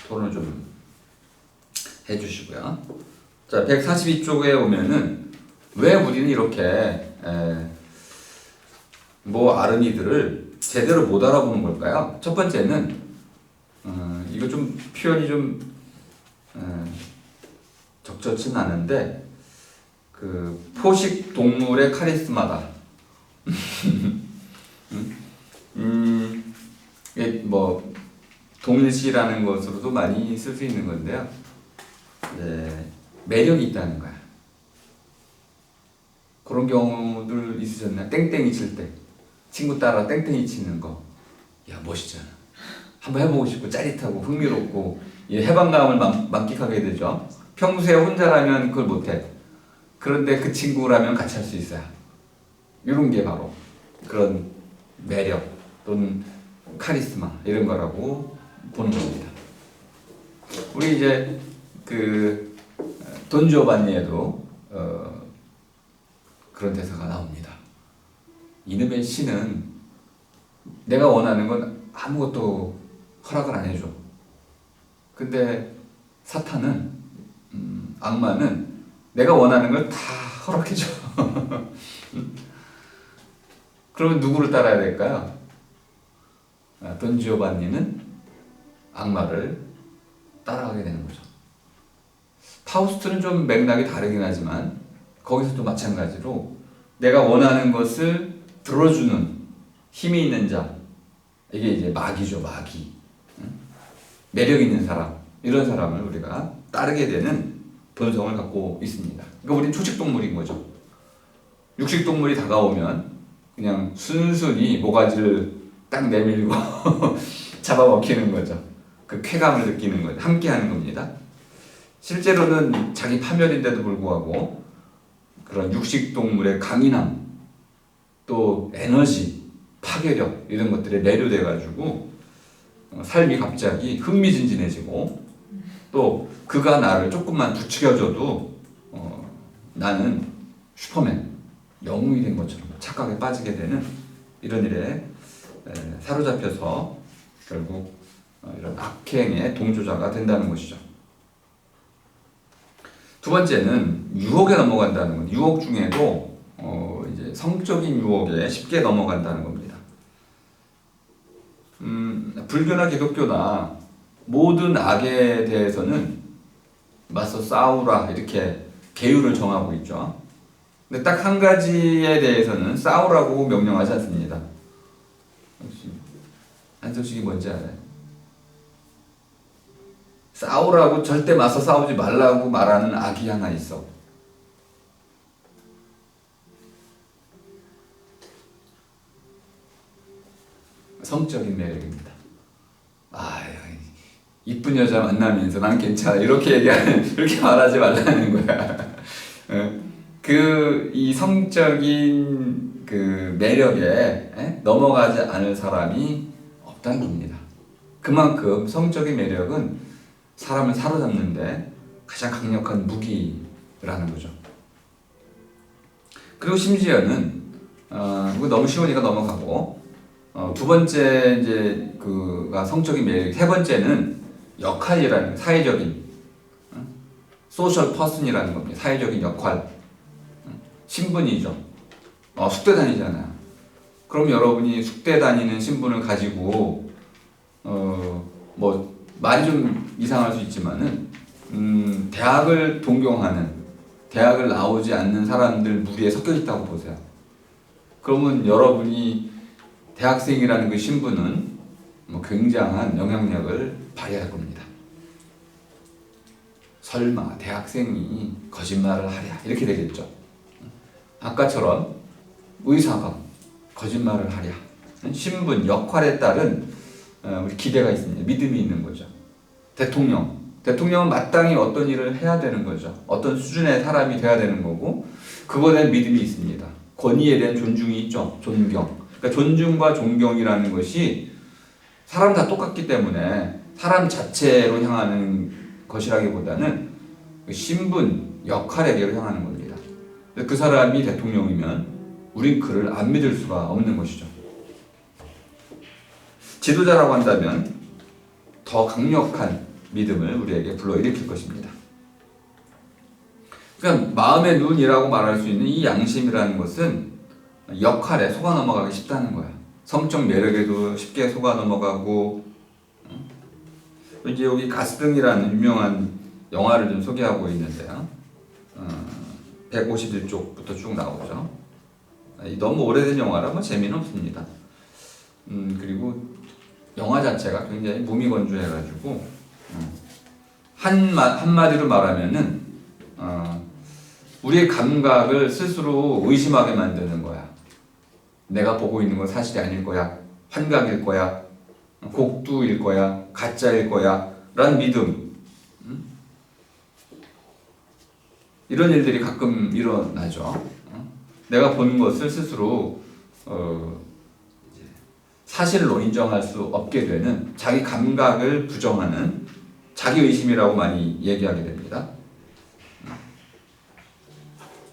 토론을 좀 해주시고요. 자, 142쪽에 오면은 왜 우리는 이렇게 뭐 아르미들을 제대로 못 알아보는 걸까요? 첫 번째는 이거 좀 표현이 좀 적절치는 않은데 그 포식 동물의 카리스마다. 이게 뭐 동일시라는 것으로도 많이 쓸 수 있는 건데요. 매력이 있다는 거야. 그런 경우들 있으셨나요? 땡땡이 칠 때 친구 따라 땡땡이 치는 거, 야 멋있잖아. 한번 해보고 싶고 짜릿하고 흥미롭고 해방감을 만끽하게 되죠. 평소에 혼자라면 그걸 못해. 그런데 그 친구라면 같이 할 수 있어요. 이런 게 바로 그런 매력 또는 카리스마 이런 거라고 보는 겁니다. 우리 이제 그 돈지오반니에도 그런 대사가 나옵니다. 이놈의 신은 내가 원하는 건 아무것도 허락을 안 해줘. 근데 사탄은 악마는 내가 원하는 걸 다 허락해줘. 그러면 누구를 따라야 될까요? 돈지오반니는 악마를 따라가게 되는 거죠. 파우스트는 좀 맥락이 다르긴 하지만 거기서도 마찬가지로 내가 원하는 것을 들어주는 힘이 있는 자, 이게 이제 마귀죠. 마귀. 매력 있는 사람, 이런 사람을 우리가 따르게 되는 본성을 갖고 있습니다. 그러니까 우리는 초식동물인 거죠. 육식동물이 다가오면 그냥 순순히 모가지를 딱 내밀고 잡아먹히는 거죠. 그 쾌감을 느끼는 거죠. 함께 하는 겁니다. 실제로는 자기 파멸인데도 불구하고 그런 육식동물의 강인함, 또 에너지, 파괴력 이런 것들에 매료돼가지고 삶이 갑자기 흥미진진해지고 또 그가 나를 조금만 부추겨줘도 나는 슈퍼맨, 영웅이 된 것처럼 착각에 빠지게 되는 이런 일에 사로잡혀서 결국 이런 악행의 동조자가 된다는 것이죠. 두 번째는 유혹에 넘어간다는 것. 유혹 중에도 이제 성적인 유혹에 쉽게 넘어간다는 겁니다. 불교나 기독교나 모든 악에 대해서는 맞서 싸우라 이렇게 계율을 정하고 있죠. 근데 딱 한 가지에 대해서는 싸우라고 명령하지 않습니다. 혹시 한석식이 뭔지 알아요? 싸우라고 절대 맞서 싸우지 말라고 말하는 악이 하나 있어. 성적인 매력입니다. 이쁜 여자 만나면서 난 괜찮아 이렇게 이렇게 말하지 말라는 거야. 이 성적인 그 매력에 넘어가지 않을 사람이 없다는 겁니다. 그만큼 성적인 매력은 사람을 사로잡는데 가장 강력한 무기라는 거죠. 그리고 심지어는 이거 너무 쉬우니까 넘어가고 두 번째 이제 그가 성적인 매력, 세 번째는 역할이라는 사회적인 소셜 퍼슨이라는 겁니다. 사회적인 역할, 신분이죠. 숙대 다니잖아요. 그럼 여러분이 숙대 다니는 신분을 가지고 뭐 말이 좀 이상할 수 있지만은 대학을 동경하는, 대학을 나오지 않는 사람들 무리에 섞여 있다고 보세요. 그러면 여러분이 대학생이라는 그 신분은 굉장한 영향력을 발휘할 겁니다. 설마 대학생이 거짓말을 하랴 이렇게 되겠죠. 아까처럼 의사가 거짓말을 하랴, 신분, 역할에 따른 우리 기대가 있습니다. 믿음이 있는 거죠. 대통령은 마땅히 어떤 일을 해야 되는 거죠. 어떤 수준의 사람이 돼야 되는 거고 그거에 대한 믿음이 있습니다. 권위에 대한 존중이 있죠. 존경. 그러니까 존중과 존경이라는 것이 사람 다 똑같기 때문에 사람 자체로 향하는 것이라기보다는 그 신분, 역할에게로 향하는 겁니다. 그 사람이 대통령이면 우린 그를 안 믿을 수가 없는 것이죠. 지도자라고 한다면 더 강력한 믿음을 우리에게 불러일으킬 것입니다. 그러니까 마음의 눈이라고 말할 수 있는 이 양심이라는 것은 역할에 속아 넘어가기 쉽다는 거야. 성적 매력에도 쉽게 속아 넘어가고 이제 여기 가스등이라는 유명한 영화를 좀 소개하고 있는데요. 151쪽부터 쭉 나오죠. 너무 오래된 영화라 뭐 재미는 없습니다. 그리고 영화 자체가 굉장히 무미건조해가지고 한마디로 말하면은 우리의 감각을 스스로 의심하게 만드는 거야. 내가 보고 있는 건 사실이 아닐 거야. 환각일 거야. 곡두일 거야. 가짜일 거야. 라는 믿음. 이런 일들이 가끔 일어나죠. 내가 본 것을 스스로 사실로 인정할 수 없게 되는 자기 감각을 부정하는 자기의심이라고 많이 얘기하게 됩니다.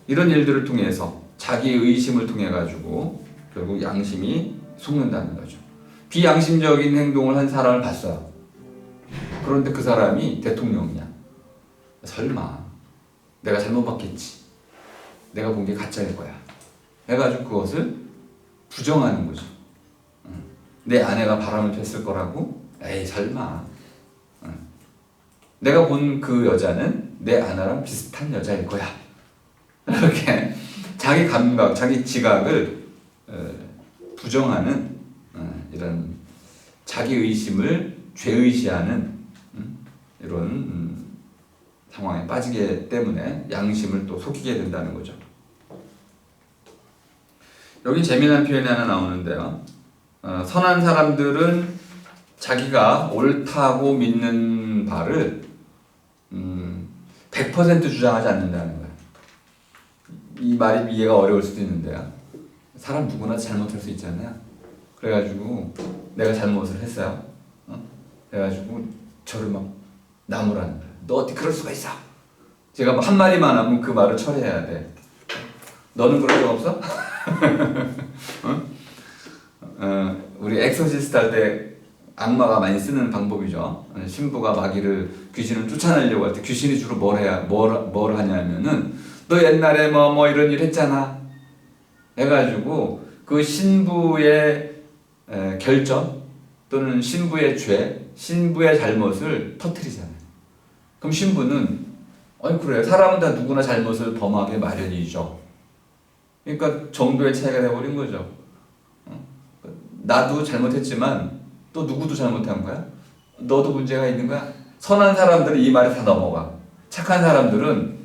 이런 일들을 통해서 자기의심을 통해 가지고 결국 양심이 속는다는 거죠. 비양심적인 행동을 한 사람을 봤어요. 그런데 그 사람이 대통령이야. 설마 내가 잘못 봤겠지. 내가 본 게 가짜일 거야. 해가지고 그것을 부정하는 거죠. 내 아내가 바람을 폈을 거라고? 에이 설마. 내가 본 그 여자는 내 아내랑 비슷한 여자일 거야. 이렇게 자기 감각, 자기 지각을 부정하는 이런 자기 의심을 죄의시하는 이런 상황에 빠지게 때문에 양심을 또 속이게 된다는 거죠. 여기 재미난 표현이 하나 나오는데요. 선한 사람들은 자기가 옳다고 믿는 바를 100% 주장하지 않는다는 거예요. 이 말이 이해가 어려울 수도 있는데요. 사람 누구나 잘못할 수 있잖아요. 그래가지고 내가 잘못을 했어요. 그래가지고 저를 막 나무라는 거예요. 너 어떻게 그럴 수가 있어? 제가 뭐 한마디만 하면 그 말을 철회해야 돼. 너는 그런 적 없어? 우리 엑소시스트 할 때 악마가 많이 쓰는 방법이죠. 신부가 마귀를 귀신을 쫓아내려고 할 때 귀신이 주로 뭘 하냐면은 너 옛날에 뭐 이런 일 했잖아. 해가지고 그 신부의 결점 또는 신부의 죄, 신부의 잘못을 터뜨리잖아요. 그럼 신부는 아니 그래 사람은 다 누구나 잘못을 범하게 마련이죠. 그러니까 정도의 차이가 돼버린 거죠. 나도 잘못했지만 또 누구도 잘못한 거야? 너도 문제가 있는 거야? 선한 사람들은 이 말에 다 넘어가. 착한 사람들은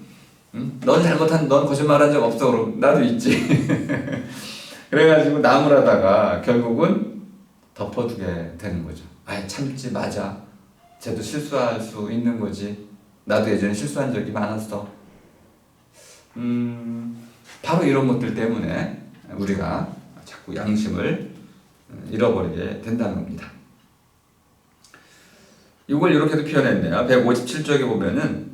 넌 잘못한, 넌 거짓말한 적 없어. 그럼 나도 있지. 그래가지고 나무라다가 결국은 덮어두게 되는 거죠. 아이 참지 맞아. 쟤도 실수할 수 있는 거지. 나도 예전에 실수한 적이 많았어. 바로 이런 것들 때문에 우리가 자꾸 양심을 잃어버리게 된다는 겁니다. 이걸 이렇게도 표현했네요. 157쪽에 보면은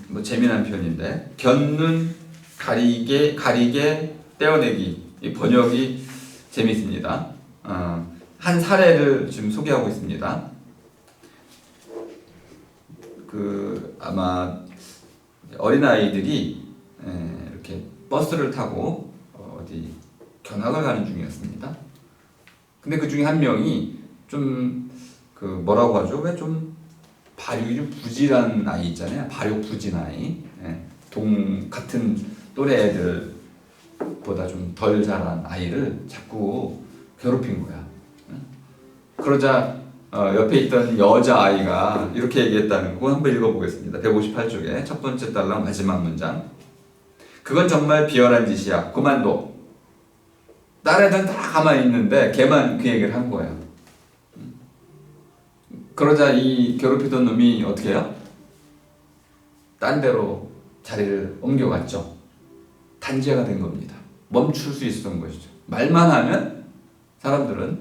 뭐 재미난 표현인데 곁눈 가리게 떼어내기 이 번역이 재미있습니다. 한 사례를 지금 소개하고 있습니다. 그 아마 어린아이들이 이렇게 버스를 타고 어디 견학을 가는 중이었습니다. 근데 그 중에 한 명이 좀 그 뭐라고 하죠? 왜 좀 발육이 좀 부진한 아이 있잖아요. 발육 부진 아이. 같은 또래 애들보다 좀 덜 자란 아이를 자꾸 괴롭힌 거야. 그러자 옆에 있던 여자아이가 이렇게 얘기했다는 거 한번 읽어보겠습니다. 158쪽에 첫 번째 달랑 마지막 문장. 그건 정말 비열한 짓이야. 그만둬. 다른 애들은 다 가만히 있는데 걔만 그 얘기를 한 거예요. 그러자 이 괴롭히던 놈이 어떻게 해요? 딴 데로 자리를 옮겨갔죠. 단죄가 된 겁니다. 멈출 수 있었던 것이죠. 말만 하면 사람들은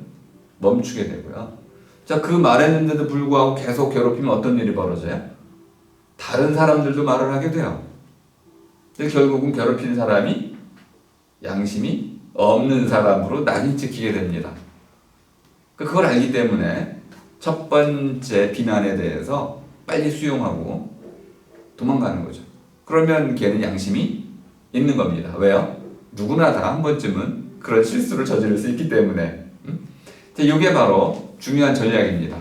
멈추게 되고요. 자, 그 말했는데도 불구하고 계속 괴롭히면 어떤 일이 벌어져요? 다른 사람들도 말을 하게 돼요. 근데 결국은 괴롭히는 사람이 양심이 없는 사람으로 낙인 찍히게 됩니다. 그걸 알기 때문에 첫 번째 비난에 대해서 빨리 수용하고 도망가는 거죠. 그러면 걔는 양심이 있는 겁니다. 왜요? 누구나 다 한 번쯤은 그런 실수를 저지를 수 있기 때문에. 이게 바로 중요한 전략입니다.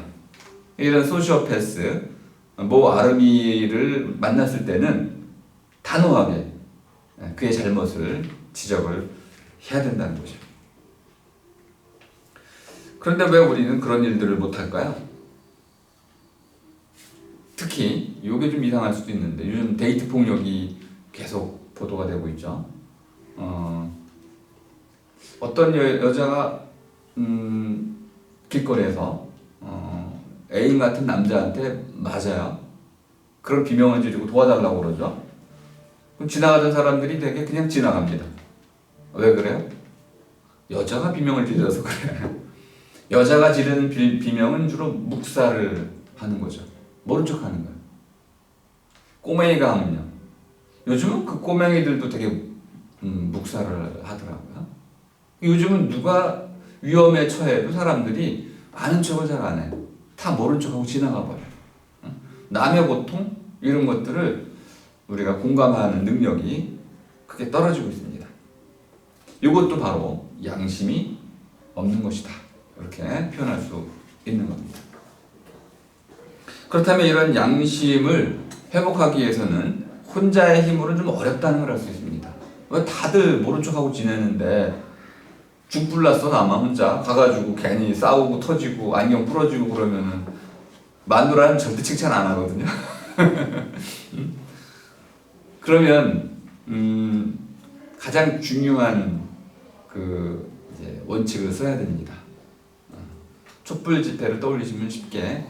이런 소시오패스, 모 아르미를 만났을 때는 단호하게 그의 잘못을 지적을 해야 된다는 거죠. 그런데 왜 우리는 그런 일들을 못할까요? 특히 이게 좀 이상할 수도 있는데 요즘 데이트 폭력이 계속 보도가 되고 있죠. 어떤 여자가 길거리에서 애인 같은 남자한테 맞아요. 그런 비명을 지르고 도와달라고 그러죠. 그럼 지나가던 사람들이 되게 그냥 지나갑니다. 왜 그래요? 여자가 비명을 지르서 그래요. 여자가 지르는 비명은 주로 묵살을 하는 거죠. 모른 척 하는 거예요. 꼬맹이가 하면요. 요즘은 그 꼬맹이들도 되게 묵살을 하더라고요. 요즘은 누가 위험에 처해도 사람들이 아는 척을 잘 안 해요. 다 모른 척하고 지나가 버려요. 남의 고통 이런 것들을 우리가 공감하는 능력이 크게 떨어지고 있습니다. 이것도 바로 양심이 없는 것이다. 이렇게 표현할 수 있는 겁니다. 그렇다면 이런 양심을 회복하기 위해서는 혼자의 힘으로는 좀 어렵다는 걸 알 수 있습니다. 왜 다들 모른 척하고 지내는데 죽불났어 나만 혼자 가가지고 괜히 싸우고 터지고 안경 부러지고 그러면은 마누라는 절대 칭찬 안 하거든요. 그러면 가장 중요한 그 이제 원칙을 써야 됩니다. 촛불 집회를 떠올리시면 쉽게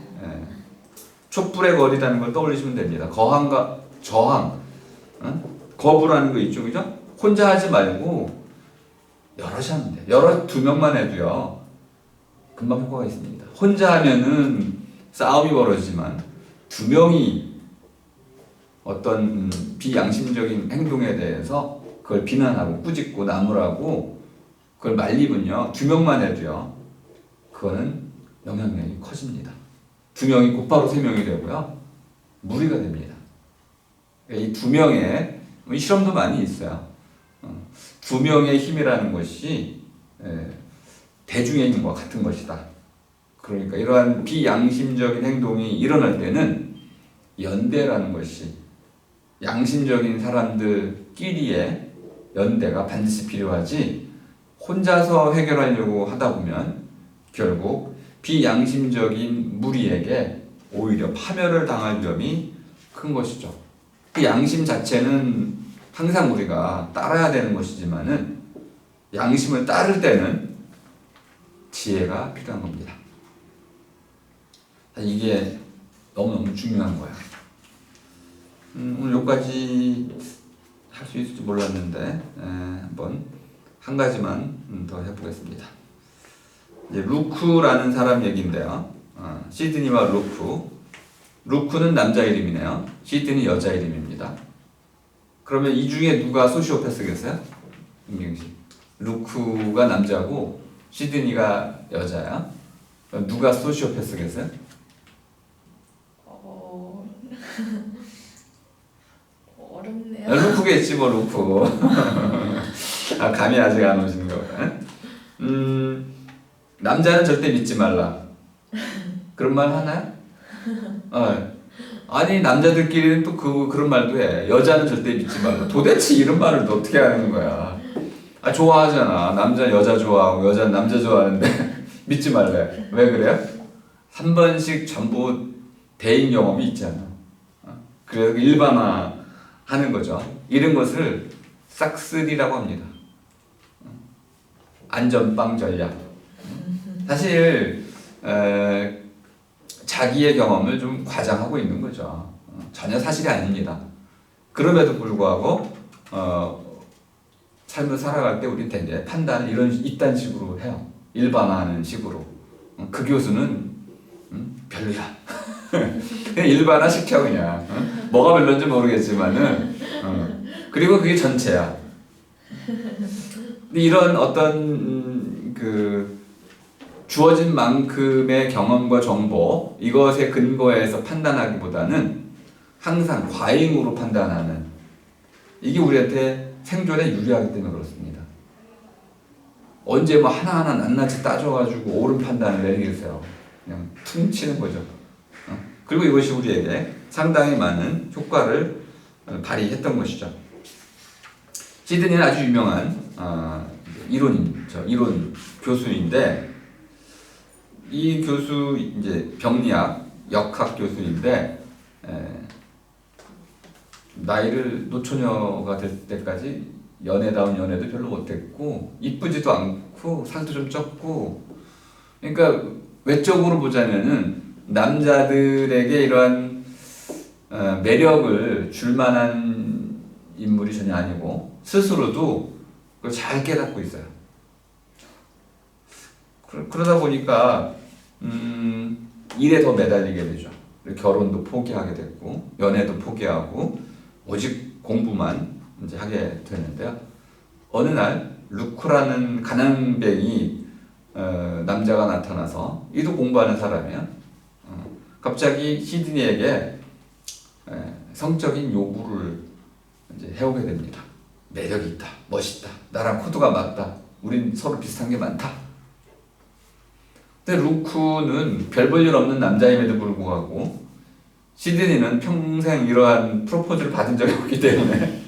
촛불의 거리라는 걸 떠올리시면 됩니다. 거항과 저항, 거부라는 거 있죠, 그죠? 혼자 하지 말고 여럿이 하면 돼. 여럿 2명만 해도요 금방 효과가 있습니다. 혼자 하면은 싸움이 벌어지지만 2명이 어떤 비양심적인 행동에 대해서 그걸 비난하고 꾸짖고 나무라고 그걸 말리면요 2명만 해도요 그거는 영향력이 커집니다. 2명이 곧바로 3명이 되고요 무리가 됩니다. 이 2명의 실험도 많이 있어요. 2명의 힘이라는 것이 대중의 힘과 같은 것이다. 그러니까 이러한 비양심적인 행동이 일어날 때는 연대라는 것이 양심적인 사람들끼리의 연대가 반드시 필요하지 혼자서 해결하려고 하다 보면 결국 비양심적인 무리에게 오히려 파멸을 당할 위험이 큰 것이죠. 그 양심 자체는 항상 우리가 따라야 되는 것이지만은 양심을 따를 때는 지혜가 필요한 겁니다. 이게 너무너무 중요한 거야. 오늘 여기까지 할 수 있을지 몰랐는데 한번 한 가지만 더 해보겠습니다. 이제 루크라는 사람 얘기인데요. 시드니와 루크는 남자 이름이네요. 시드니 여자 이름입니다. 그러면 이 중에 누가 소시오패스겠어요? 김경식. 루크가 남자고 시드니가 여자야. 누가 소시오패스겠어요? 어렵네요. 루크겠지 뭐 루크. 감이 아직 안 오시는 거구나. 남자는 절대 믿지 말라. 그런 말 하나요? 아니 남자들끼리는 또 그런 말도 해. 여자는 절대 믿지 말라. 도대체 이런 말을 또 어떻게 하는 거야? 좋아하잖아. 남자 여자 좋아하고 여자는 남자 좋아하는데 믿지 말래. 왜 그래요? 한 번씩 전부 대인 경험이 있잖아. 그래서 일반화하는 거죠. 이런 것을 싹쓸이라고 합니다. 안전빵 전략. 사실 자기의 경험을 좀 과장하고 있는 거죠. 전혀 사실이 아닙니다. 그럼에도 불구하고 삶을 살아갈 때 우리 되게 판단을 이딴 식으로 해요. 일반화하는 식으로. 그 교수는 별로야. 그냥 일반화 시켜 그냥. 뭐가 별론지 모르겠지만은 그리고 그게 전체야. 이런 어떤 주어진 만큼의 경험과 정보 이것에 근거해서 판단하기보다는 항상 과잉으로 판단하는 이게 우리한테 생존에 유리하기 때문에 그렇습니다. 언제 뭐 하나하나 낱낱이 따져가지고 옳은 판단을 내리겠어요. 그냥 퉁치는 거죠. 그리고 이것이 우리에게 상당히 많은 효과를 발휘했던 것이죠. 시드니는 아주 유명한 이론 교수인데, 이 교수 이제 병리학 역학 교수인데, 나이를 노처녀가 될 때까지 연애다운 연애도 별로 못했고 이쁘지도 않고 살도 좀 쪘고, 그러니까 외적으로 보자면은 남자들에게 이러한 매력을 줄 만한 인물이 전혀 아니고 스스로도 그걸 잘 깨닫고 있어요. 그러다 보니까 일에 더 매달리게 되죠. 결혼도 포기하게 됐고 연애도 포기하고 오직 공부만 이제 하게 되는데요. 어느 날 루크라는 가난뱅이 남자가 나타나서, 이도 공부하는 사람이야. 갑자기 시드니에게 성적인 요구를 이제 해오게 됩니다. 매력이 있다, 멋있다, 나랑 코드가 맞다, 우린 서로 비슷한 게 많다. 근데 루크는 별 볼 일 없는 남자임에도 불구하고 시드니는 평생 이러한 프로포즈를 받은 적이 없기 때문에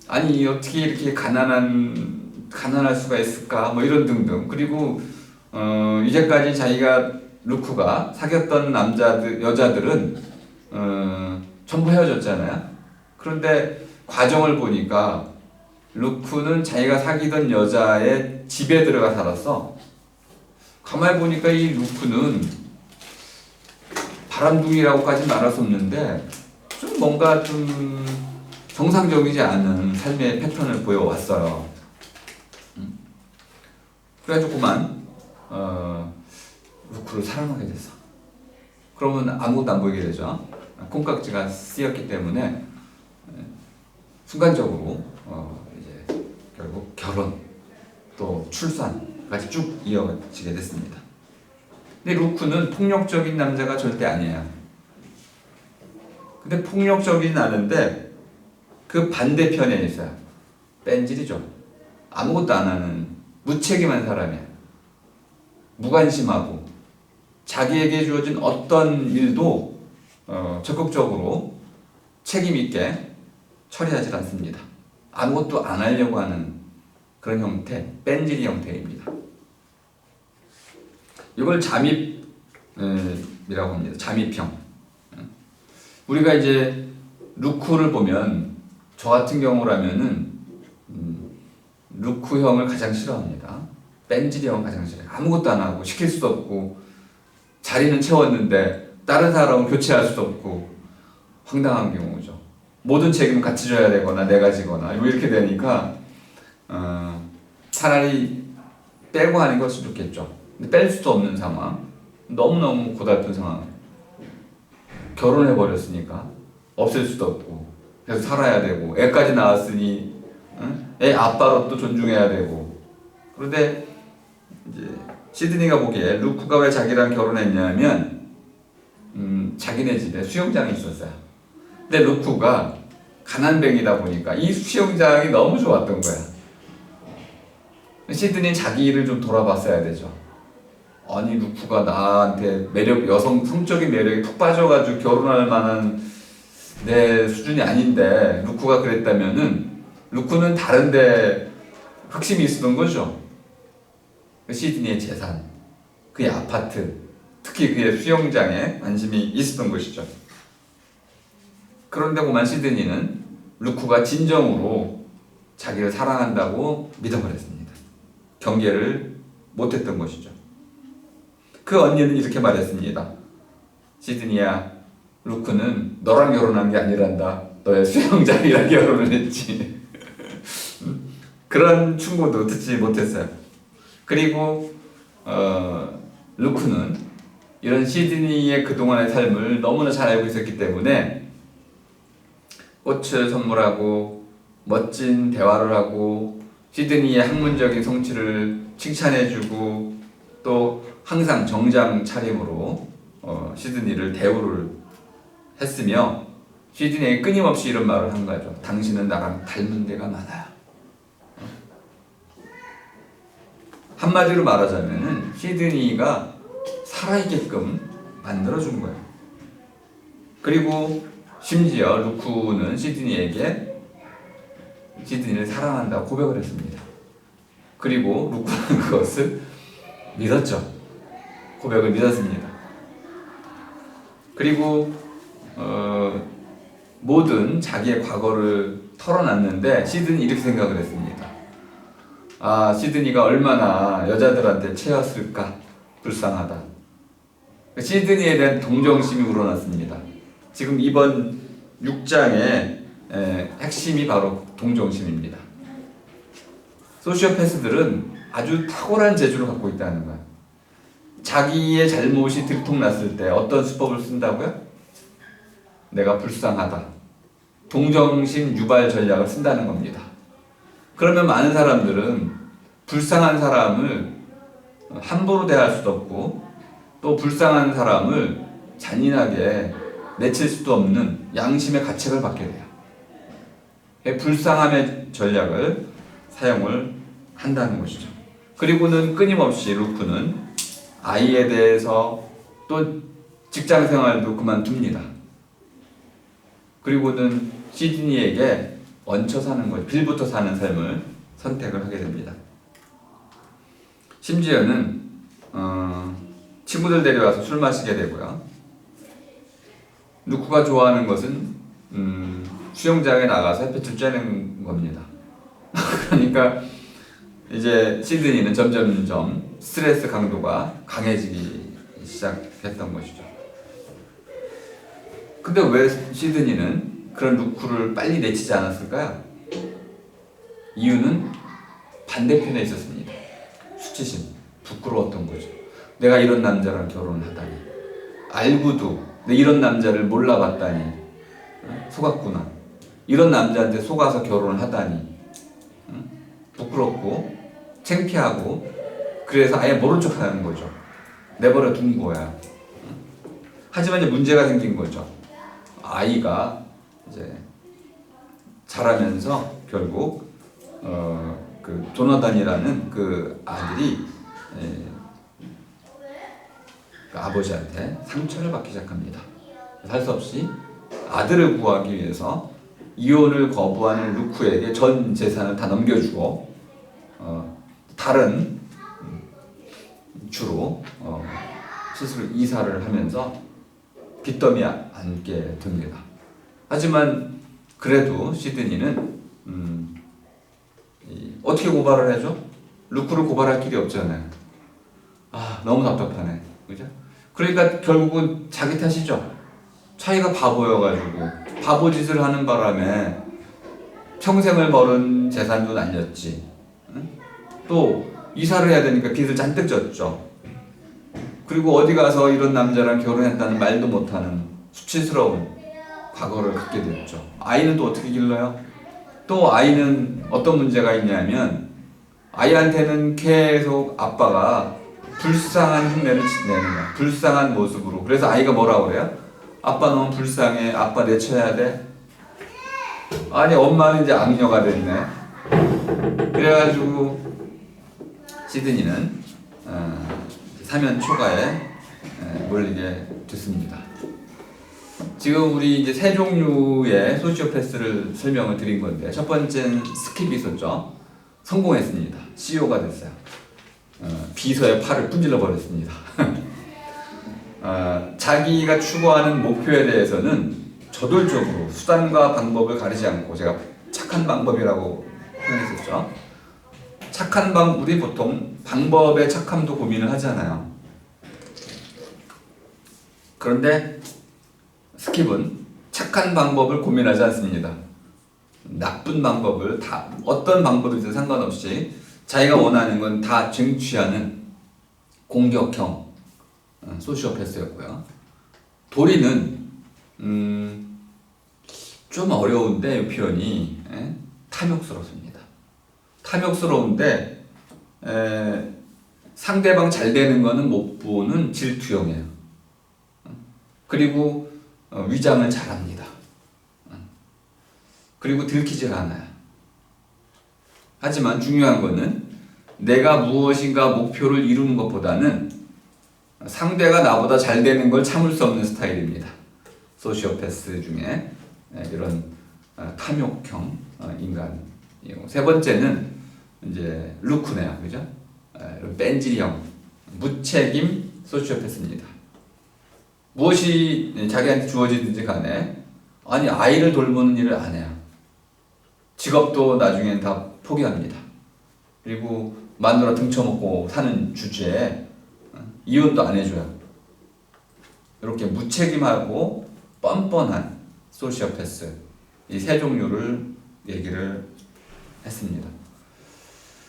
아니 어떻게 이렇게 가난할 수가 있을까, 뭐 이런 등등. 그리고 이제까지 루크가 사귀었던 여자들은 전부 헤어졌잖아요. 그런데 과정을 보니까 루크는 자기가 사귀던 여자의 집에 들어가 살았어. 가만히 보니까 이 루크는 바람둥이라고까지 말할 수 없는데 좀 뭔가 좀 정상적이지 않은 삶의 패턴을 보여왔어요. 그래가지고 그만 루크를 사랑하게 됐어. 그러면 아무것도 안 보이게 되죠. 콩깍지가 쓰였기 때문에 순간적으로 이제 결국 결혼 또 출산까지 쭉 이어지게 됐습니다. 근데 루크는 폭력적인 남자가 절대 아니에요. 근데 폭력적이진 않은데 그 반대편에 있어요. 뺀질이죠. 아무것도 안 하는 무책임한 사람이야. 무관심하고 자기에게 주어진 어떤 일도 적극적으로 책임 있게 처리하지 않습니다. 아무것도 안 하려고 하는 그런 형태, 뺀질이 형태입니다. 이걸 잠입이라고 합니다. 잠입형. 우리가 이제 루크를 보면, 저 같은 경우라면은 루크 형을 가장 싫어합니다. 뺀질이 형을 가장 싫어해요. 아무것도 안 하고 시킬 수도 없고 자리는 채웠는데 다른 사람을 교체할 수도 없고 황당한 경우죠. 모든 책임을 같이 져야 되거나 내가 지거나 이렇게 되니까 차라리 빼고 하는 것이 좋겠죠. 근데 뺄 수도 없는 상황, 너무너무 고달픈 상황. 결혼해버렸으니까 없앨 수도 없고 계속 살아야 되고 애까지 낳았으니 애 아빠로 또 존중해야 되고. 그런데 이제 시드니가 보기에 루크가 왜 자기랑 결혼했냐면 자기네 집에 수영장이 있었어요. 근데 루크가 가난뱅이다 보니까 이 수영장이 너무 좋았던 거야. 시드니는 자기 일을 좀 돌아봤어야 되죠. 아니 루크가 나한테 성적인 매력에 푹 빠져가지고 결혼할 만한 내 수준이 아닌데 루크가 그랬다면은 루크는 다른데 확신이 있었던 거죠. 시드니의 재산, 그의 아파트, 특히 그의 수영장에 관심이 있었던 것이죠. 그런데 그만 시드니는 루크가 진정으로 자기를 사랑한다고 믿어버렸습니다. 경계를 못했던 것이죠. 그 언니는 이렇게 말했습니다. 시드니야, 루크는 너랑 결혼한 게 아니란다. 너의 수영장이랑 결혼을 했지. 그런 충고도 듣지 못했어요. 그리고 루크는 이런 시드니의 그동안의 삶을 너무나 잘 알고 있었기 때문에 꽃을 선물하고 멋진 대화를 하고 시드니의 학문적인 성취를 칭찬해주고 또 항상 정장 차림으로 시드니를 대우를 했으며 시드니에게 끊임없이 이런 말을 한 거죠. 당신은 나랑 닮은 데가 많아요. 한마디로 말하자면은 시드니가 살아있게끔 만들어준 거예요. 그리고 심지어 루크는 시드니에게 시드니를 사랑한다고 고백을 했습니다. 그리고 루크는 그것을 믿었죠. 고백을 믿었습니다. 그리고 모든 자기의 과거를 털어놨는데 시드니 이렇게 생각을 했습니다. 아, 시드니가 얼마나 여자들한테 채였을까, 불쌍하다. 시드니에 대한 동정심이 우러났습니다. 지금 이번 6장의 핵심이 바로 동정심입니다. 소시오패스들은 아주 탁월한 재주를 갖고 있다는 거예요. 자기의 잘못이 들통났을 때 어떤 수법을 쓴다고요? 내가 불쌍하다. 동정심 유발 전략을 쓴다는 겁니다. 그러면 많은 사람들은 불쌍한 사람을 함부로 대할 수도 없고 또 불쌍한 사람을 잔인하게 내칠 수도 없는 양심의 가책을 받게 돼요. 불쌍함의 전략을 사용을 한다는 것이죠. 그리고는 끊임없이 루크는 아이에 대해서 또 직장 생활도 그만둡니다. 그리고는 시드니에게 얹혀 사는 것, 빌부터 사는 삶을 선택을 하게 됩니다. 심지어는 친구들 데려와서 술 마시게 되고요. 루크가 좋아하는 것은 수영장에 나가서 햇빛을 쬐는 겁니다. 그러니까 이제 시드니는 점점점 스트레스 강도가 강해지기 시작했던 것이죠. 근데 왜 시드니는 그런 루크를 빨리 내치지 않았을까요? 이유는 반대편에 있었습니다. 수치심, 부끄러웠던 거죠. 내가 이런 남자랑 결혼을 하다니, 알고도 내 이런 남자를 몰라봤다니, 속았구나. 이런 남자한테 속아서 결혼을 하다니, 부끄럽고 창피하고 그래서 아예 모른 척하는 거죠. 내버려 둔 거야. 하지만 이제 문제가 생긴 거죠. 아이가 이제 자라면서 결국 그 조나단이라는 그 아들이 그 아버지한테 상처를 받기 시작합니다. 할 수 없이 아들을 구하기 위해서 이혼을 거부하는 루크에게 전 재산을 다 넘겨주고 다른 주로 스스로 이사를 하면서 빚더미에 앉게 됩니다. 하지만 그래도 시드니는 어떻게 고발을 해줘? 루크를 고발할 길이 없잖아요. 아, 너무 답답하네. 그죠? 그러니까 결국은 자기 탓이죠. 자기가 바보여가지고 바보 짓을 하는 바람에 평생을 벌은 재산도 날렸지. 응? 또 이사를 해야 되니까 빚을 잔뜩 졌죠. 그리고 어디 가서 이런 남자랑 결혼했다는 말도 못하는 수치스러운 과거를 갖게 됐죠. 아이는 또 어떻게 길러요? 또 아이는 어떤 문제가 있냐면 아이한테는 계속 아빠가 불쌍한 흉내를 내는 거야. 불쌍한 모습으로. 그래서 아이가 뭐라고 그래요? 아빠 너무 불쌍해. 아빠 내쳐야 돼. 아니 엄마는 이제 악녀가 됐네. 그래가지고 시드니는 사면 초가에 몰리게 됐습니다. 지금 우리 이제 세 종류의 소시오패스를 설명을 드린 건데 첫 번째는 스킵이 있었죠. 성공했습니다. CEO가 됐어요. 비서의 팔을 분질러 버렸습니다. 자기가 추구하는 목표에 대해서는 저돌적으로 수단과 방법을 가리지 않고 제가 착한 방법이라고 표현했었죠. 착한 우리 보통 방법의 착함도 고민을 하잖아요. 그런데 스킵은 착한 방법을 고민하지 않습니다. 나쁜 방법을 다 어떤 방법이든 상관없이 자기가 원하는 건 다 쟁취하는 공격형 소시오패스였고요. 도리는 좀 어려운데 이 표현이 탐욕스럽습니다. 탐욕스러운데 상대방 잘 되는 거는 못 보는 질투형이에요. 그리고 위장을 잘합니다. 그리고 들키질 않아요. 하지만 중요한 거는 내가 무엇인가 목표를 이루는 것보다는 상대가 나보다 잘 되는 걸 참을 수 없는 스타일입니다. 소시오패스 중에 이런 탐욕형 인간이고, 세 번째는 이제 루크네요, 그죠? 뺀질형, 무책임 소시오패스입니다. 무엇이 자기한테 주어지든지 간에 아니 아이를 돌보는 일을 안 해요. 직업도 나중엔 다 포기합니다. 그리고 마누라 등쳐먹고 사는 주제에 이혼도 안 해줘요. 이렇게 무책임하고 뻔뻔한 소시오패스, 이 세 종류를 얘기를 했습니다.